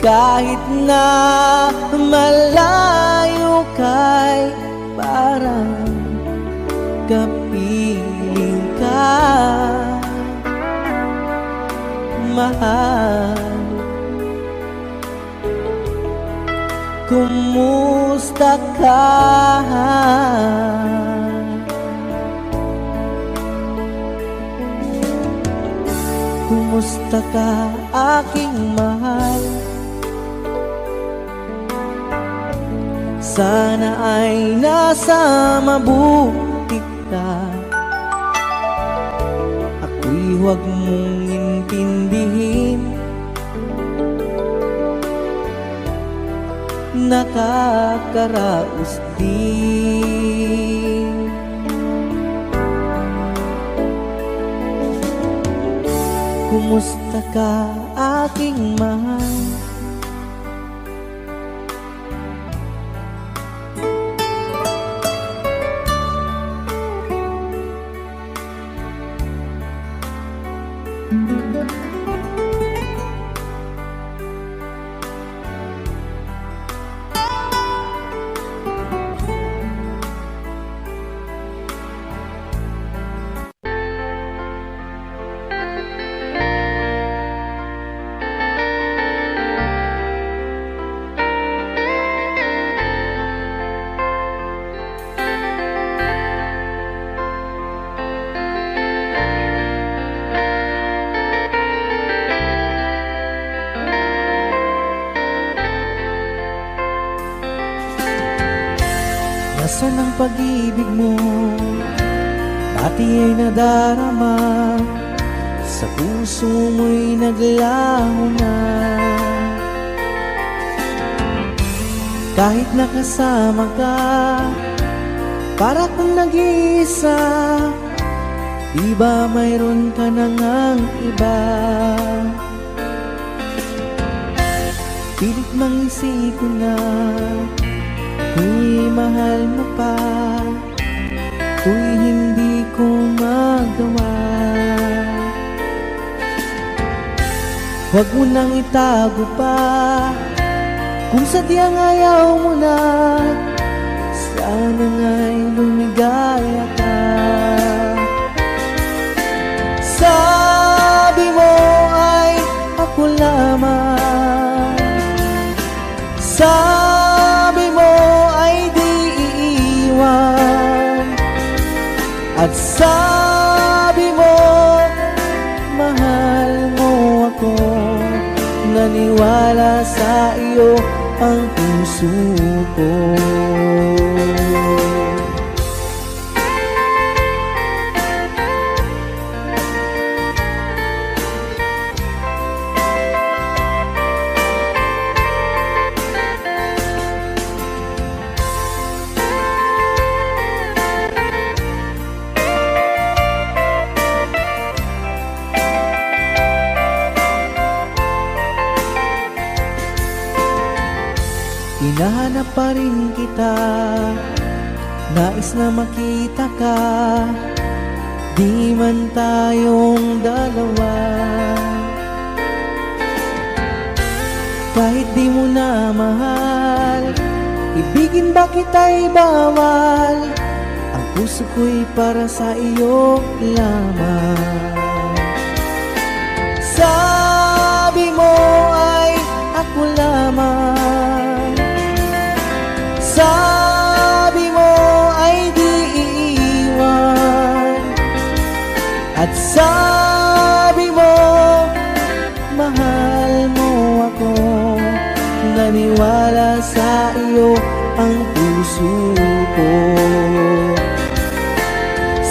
kahit na malayo kay parang kapiling ka, mahal. Kumusta ka? Kumusta ka aking mahal? Sana ay nasa mabuti ka. Ako'y huwag mong intindihin, nakakaraos din. Kumusta ka aking mahal? Nasaan ang pag-ibig mo? Dati ay nadarama, sa puso mo'y naglaho na. Kahit nakasama ka, para kang nag-iisa, Di ba mayroon ka na ngang iba? Pilit mangisip ko na ako'y mahal mo pa, ako'y hindi ko magawa. Huwag mo nang itago pa, kung sadyang ayaw mo na, sana nga'y lumigaya ka. Sabi mo ay ako lamang, sabi mo ay di iiwan, at sabi mo mahal mo ako. Naniwala sa iyo ang puso ko. Hinahanap pa rin kita, nais na makita ka, di man tayong dalawa. Kahit di mo na mahal, ibigin ba kita'y bawal, ang puso ko'y para sa iyo lamang. Sabi mo ay ako lamang, sabi mo ay di iiwan, at sabi mo mahal mo ako. Naniwala sa iyo ang puso ko.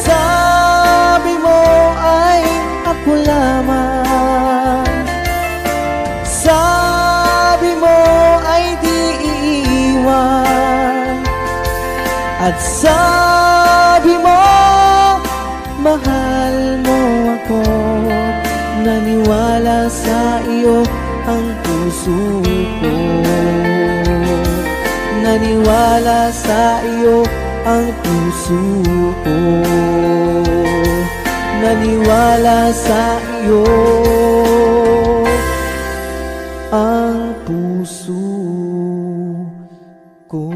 Sabi mo ay ako lamang, sabi mo ay di iiwan, at sabi mo mahal mo ako. Naniwala sa iyo ang puso ko. Naniwala sa iyo ang puso ko. Naniwala sa iyo ang puso ko.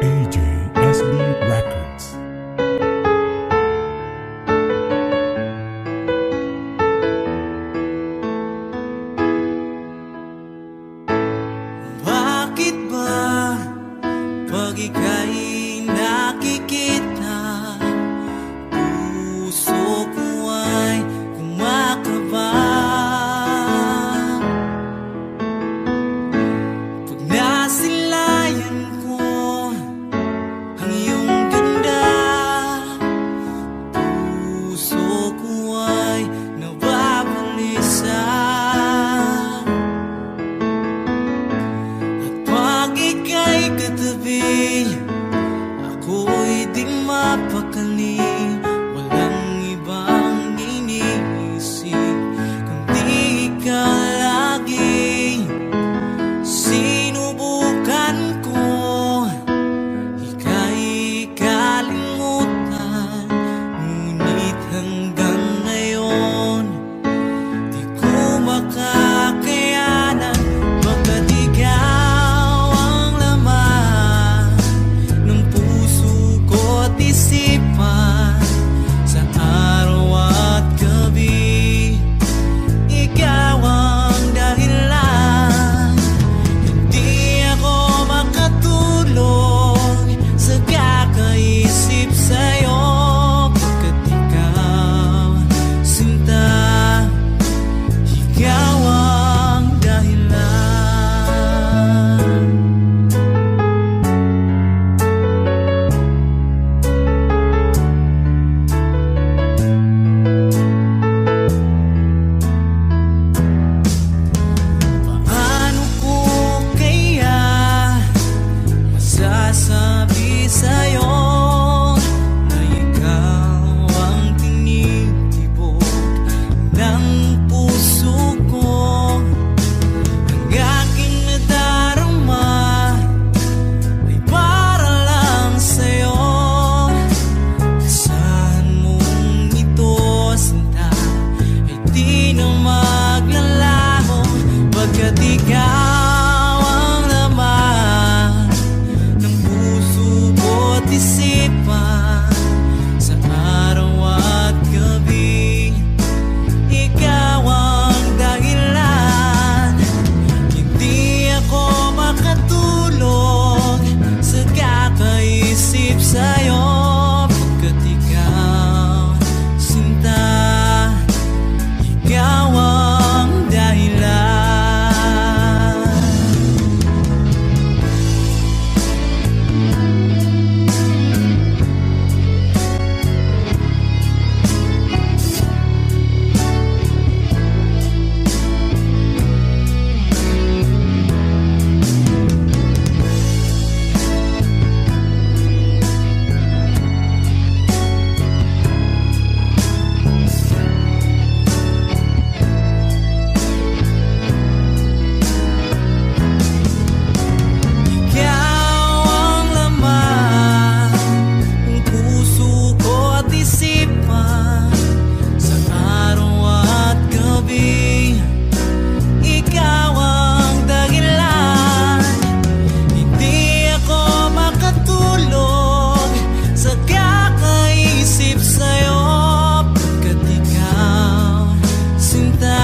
AJSB Records. Bakit ba pag ika'y nakikita, puso ko ay kumakanta? Ikaw ang laman ng puso ko't isipan, sa araw at gabi. Ikaw ang dahilan, hindi ako makatulog sa kakaisip sa'yo. Pagkat ikaw, sinta, ikaw ang dahilan. Ikaw ang laman ng puso ko at isipan, sa araw at gabi. Ikaw ang dahilan, hindi ako makatulog sa kakaisip sa'yo. Pagkat ikaw, sinta,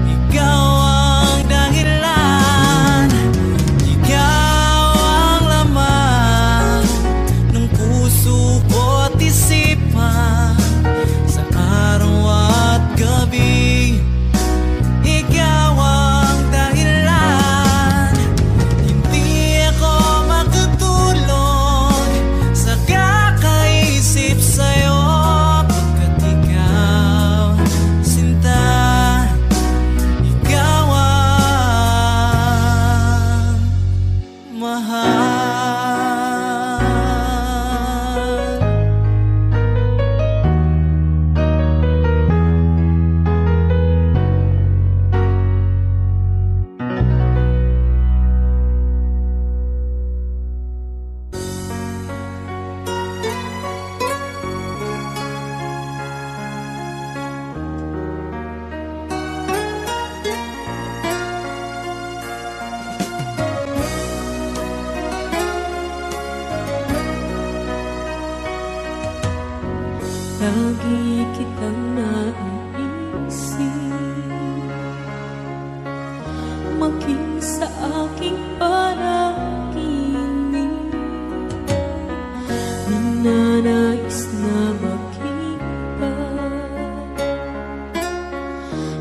ikaw ang dahilan. Ikaw ang laman ng puso ko at isipan, sa araw at gabi. Ikaw ang dahilan, hindi ako makatulog sa kakaisip sa'yo. Pagkat ikaw, sinta, ikaw ang mahal. Lagi kitang naiisip, maging sa aking panaginip. Ninanais na makita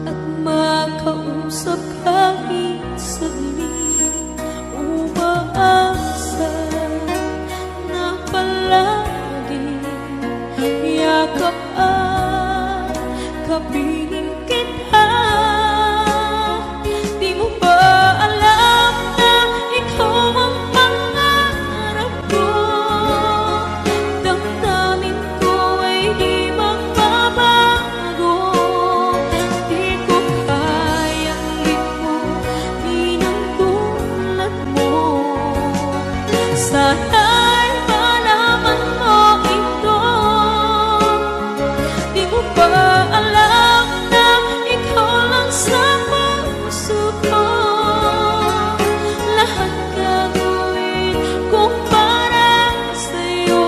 at makausap kahit saglit. Umaasa na palagi yakap at kapiling kita. Di mo ba alam na ikaw ang pangarap ko? Damdamin ko ay di magbabago. Di ko kayang limutin ang tulad mo. Sana'y malaman mo ito. Di mo ba alam na ikaw lang sa puso ko? Lahat gagawin kong para sa'yo.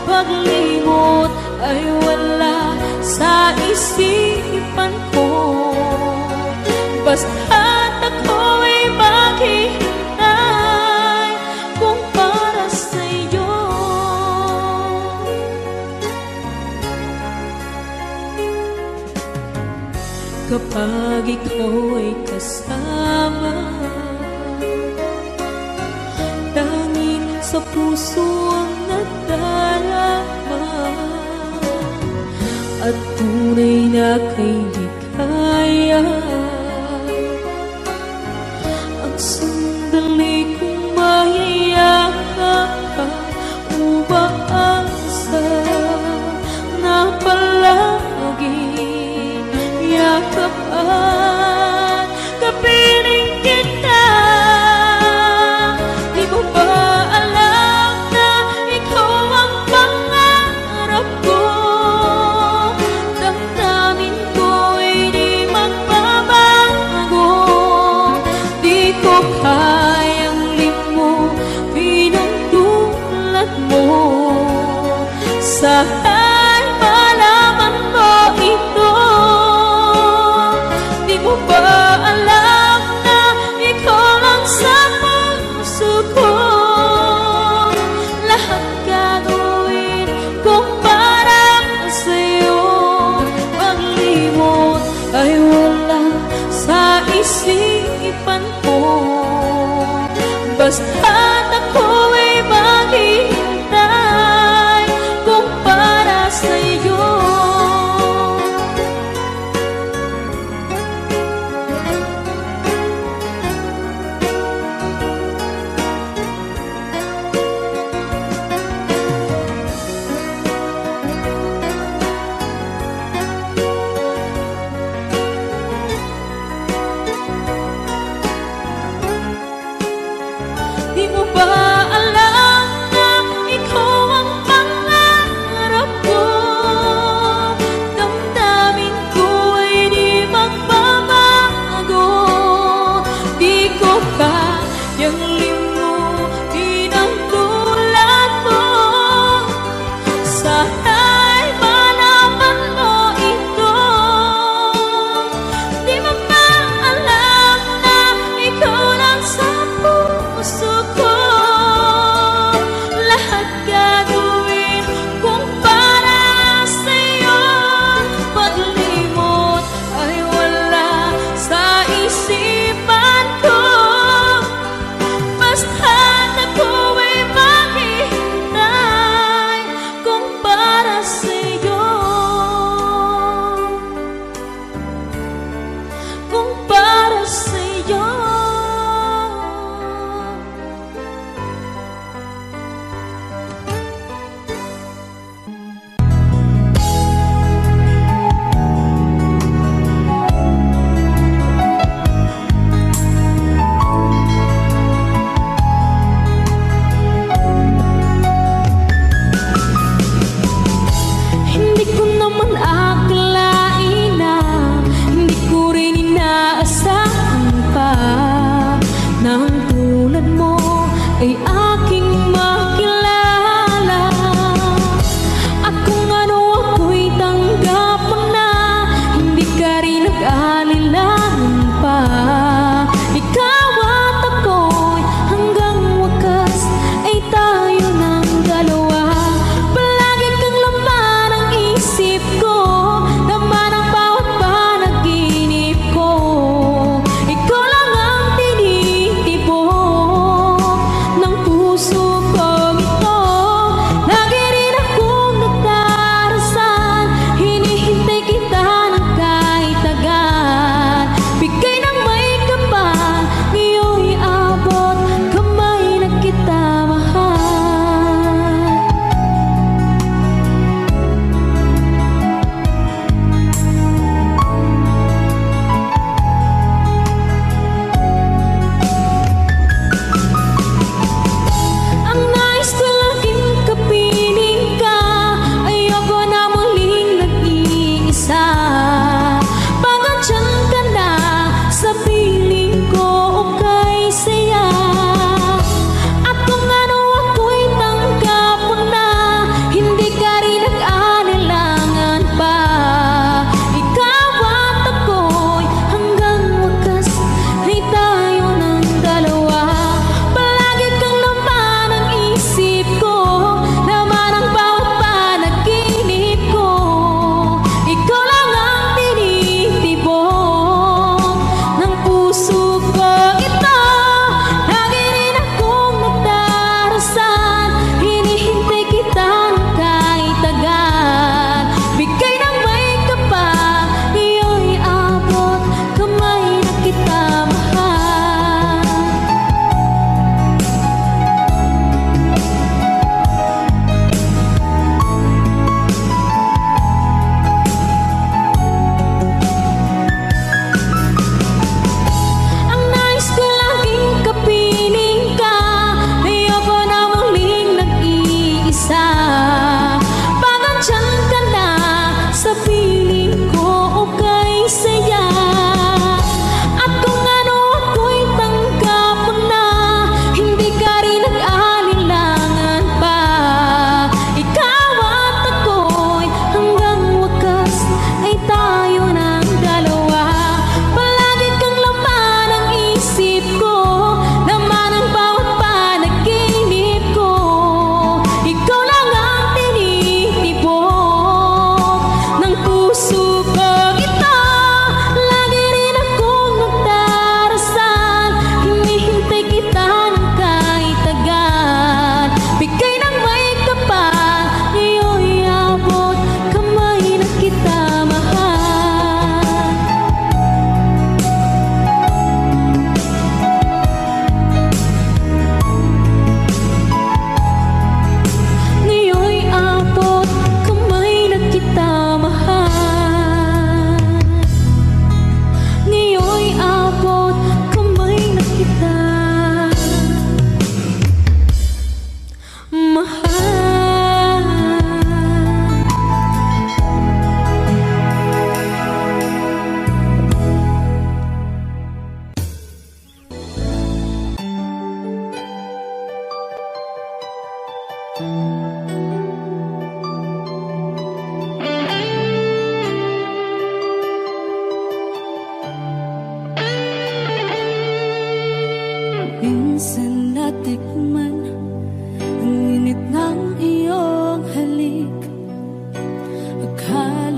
Paglimot ay wala sa isipan ko. Basta't ako'y maghihintay kung para sa'yo. Kapag ikaw ay kasama, tanging sa puso ang nadarama, at tunay na kay likaya. Ang sandali kong mayayakap ka, umaasa na palagi yakap at kapiling kita. Di mo ba alam na ikaw ang pangarap ko? Damdamin ko ay di magbabago. Sana'y malaman mo ito. Di mo ba alam na ikaw lang sa puso ko? Lahat gagawin kung para sa'yo. Paglimot ay wala sa isipan ko. Basta't ako'y maghihintay kung para sa'yo. Di mo ba alam na ikaw ang pangarap ko? Damdamin ko ay di magbabago. Di ko kayang limutin ang tulad mo. Sana'y malaman mo ito. Di mo ba alam na ikaw lang sa puso ko? Lahat gagawin kung para sa'yo. Paglimot ay wala sa isipan ko. Basta't ako'y maghihintay kung para sa'yo. Kung para sa'yo. Hindi ko naman akalain na hindi ko rin inaasahan pa na ang tulad mo ay aking makilala. At kung ano ako'y tanggap mo na, hindi ka rin nag-alilangan pa. Ikaw at ako'y hanggang wakas ay tayo ng dalawa. Palagi kang laman ang isip ko, laman ang bawat panaginip ko. Ikaw lang ang tinitibok ng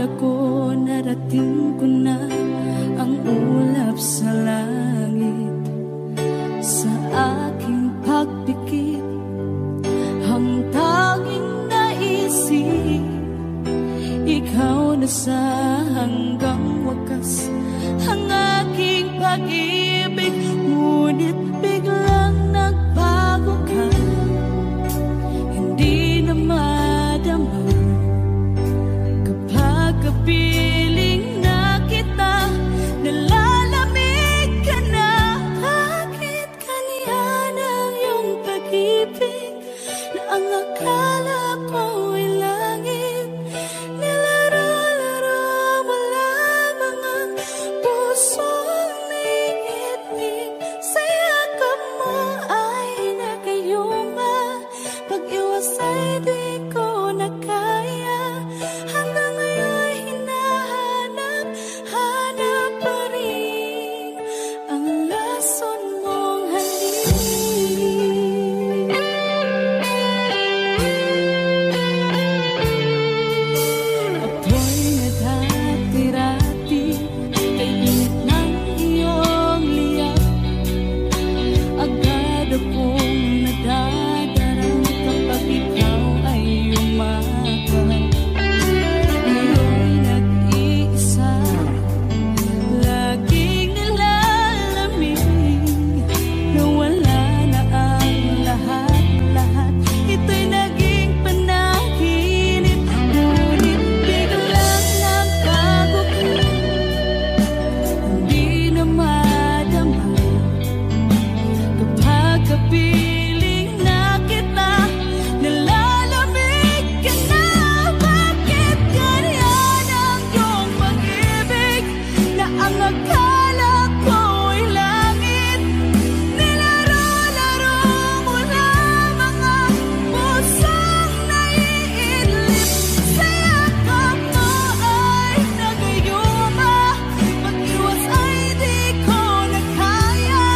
akala ko narating ko na ang ulap sa langit. Sa aking pagpikit, ang tanging naisip, ikaw na sa hanggang wakas ang aking pag-ibig. Ngunit biglang nagbago ka, hindi na madama kapag kapiling na kita, nalalamig ka na. Bakit ganyan ang iyong pag-ibig na ang akala ko ay langit? Nilaro-laro mo lamang ang pusong naiinig. Sa yakap mo ay nagayuma, pag-iwas ay di ko na kaya. Hanggang ngayon hinahanap, hanap pa rin ang lason mong halik. Ako'y nadati-rati kay init ng iyong liyak. Agad akong nadadarang kapag ikaw ay umagat. Ngayon nag-iisa, laging nilalamig, nawala na ang lahat-lahat. Ito'y naging panaginip, ngunit biglang nagbago ka, hindi na madama kapag kapiling na kita, nalalamig ka na. Bakit ganyan ang iyong pag-ibig na ang akala ko ay langit? Nilaro-laro mo lamang ang pusong naiidlip. Sa yakap mo ay nagayuma, pag-iwas ay di ko na kaya.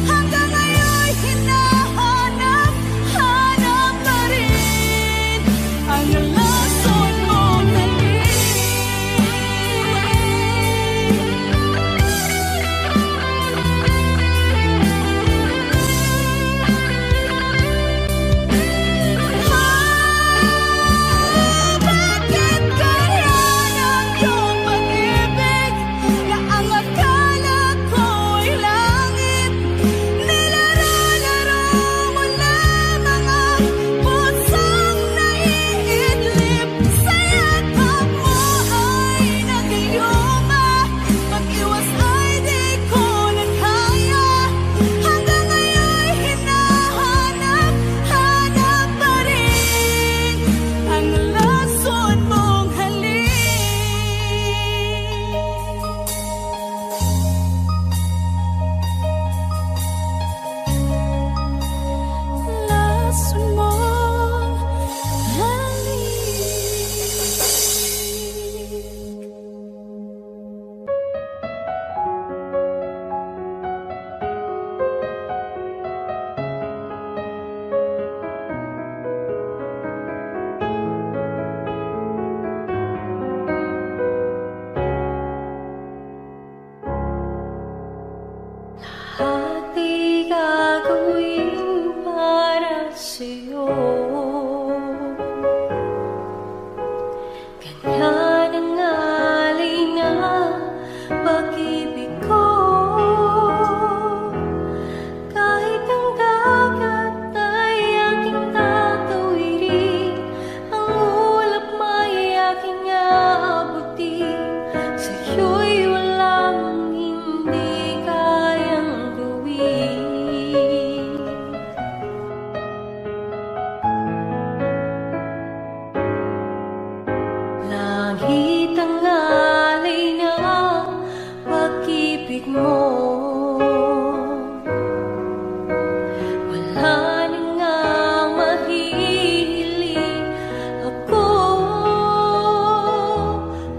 Hanggang ngayon hinahanap, hanap pa rin ang lason mong halik. Bakit ganyan ang iyong pag-ibig na ang akala ko ay langit? Nilaro-laro mo lamang ang pusong naiidlip. Sa yakap mo ay nagayuma, pag-iwas ay di ko na kaya. Hanggang ngayon hinahanap, hanap pa rin ang lason mong halik. Lason mong lahat ay gagawin para sa'yo. Ganyan ang alay na pag-ibig ko. Kahit ang dagat ay aking tatawirin, ang ulap may aking aabutin. Sa'yo'y walang hindi kayang gawin. Langit ang alay na pag-ibig mo. Wala na ngang mahihiling ako.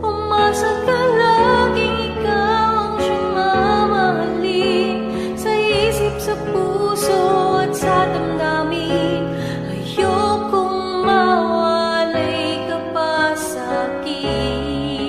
Umasa ka, laging ikaw ang siyang mamahalin. Sa isip, sa puso at sa damdamin, ayokong mawalay ka pa sa'kin.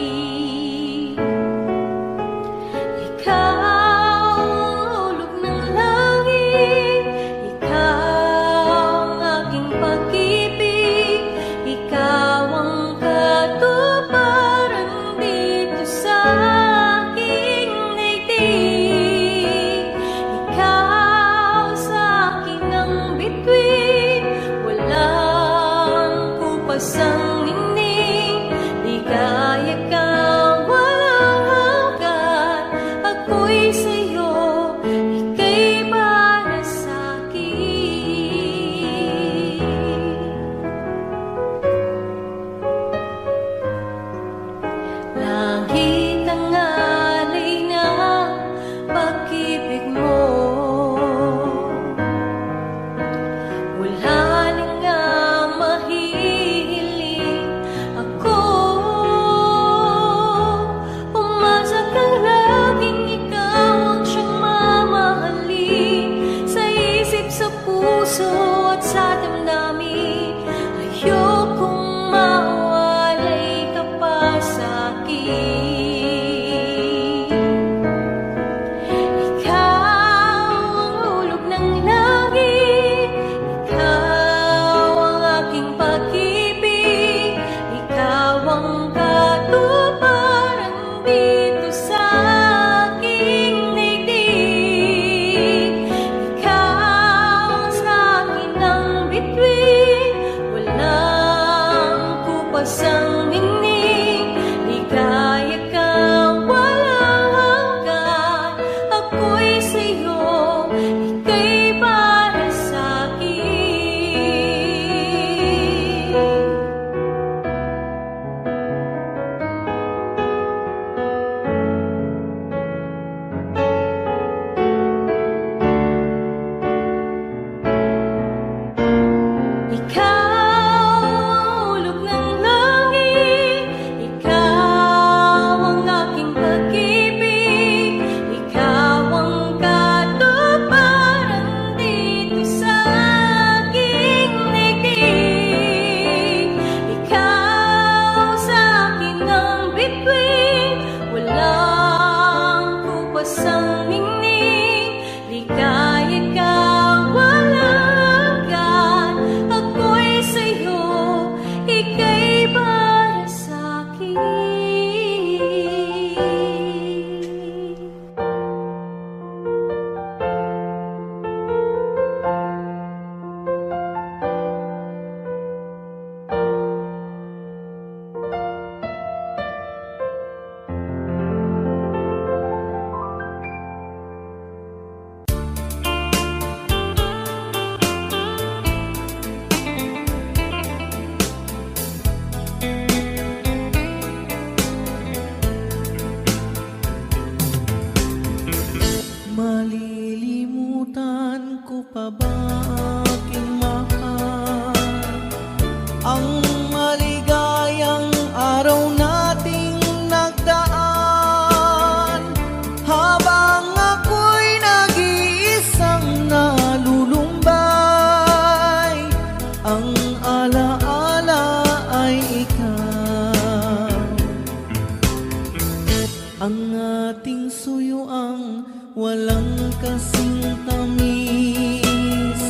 ang ating suyuang walang kasing tamis.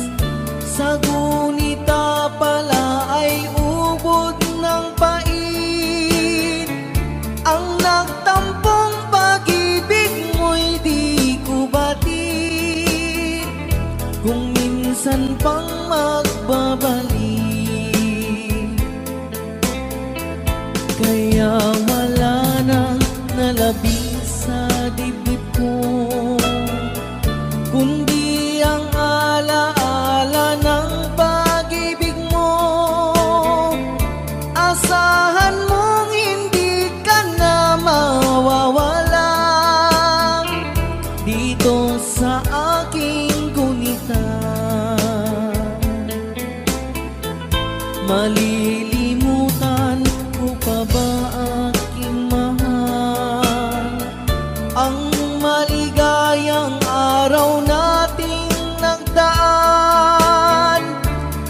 Sa gunita pala ay ubod ng pait, ang nagtampong pag-ibig mo'y di ko batid, kung minsan pang magbabalik. Kaya wala nang nalabis sa dibdib ko, kundi ang alaala ng pag-ibig mo. Asahan mong hindi ka na mawawala dito sa aking gunita. Malilimutan ko pa ba aking mahal, ang maligayang araw nating nagdaan,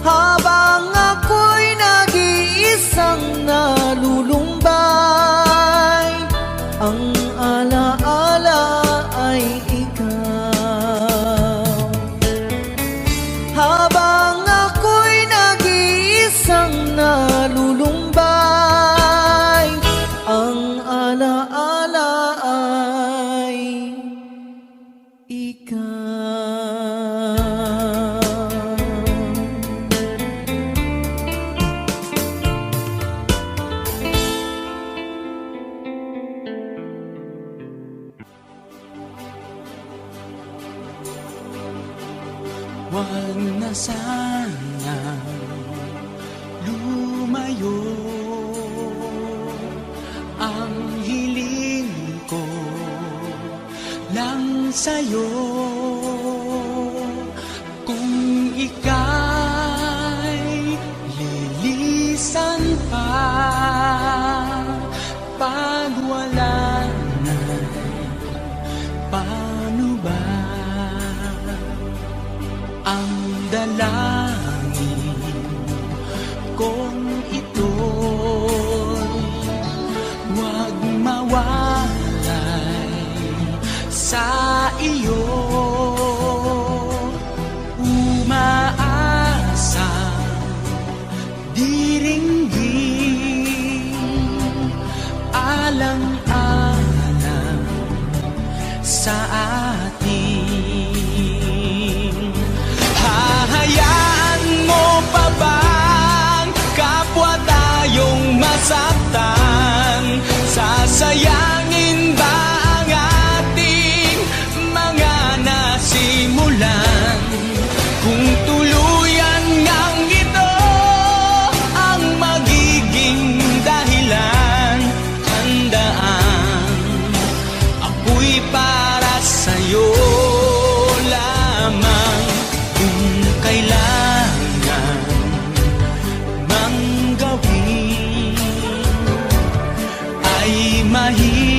habang ako'y nag-iisang nalulumbay, ang alaala ay ikaw. Habang ako'y nag-iisang nalulumbay, ang alaala ay Huwag na sana lumayo, ang hiling ko lang sa'yo. Kung ika'y lilisan pa, pag wala na, paano ba? Ang dalangin kong ito'y huwag mawalay sa iyo. Umaasang diringgin, alang-alang sa atin. Hahayaan mo pa bang kapwa tayong masaktan? Sasayangin ba ang ating mga nasimulan? Kung tuluyan ngang ito ang magiging dahilan, handaan ako'y para sa'yo lamang. Kung kailangan mang gawin ay mahirap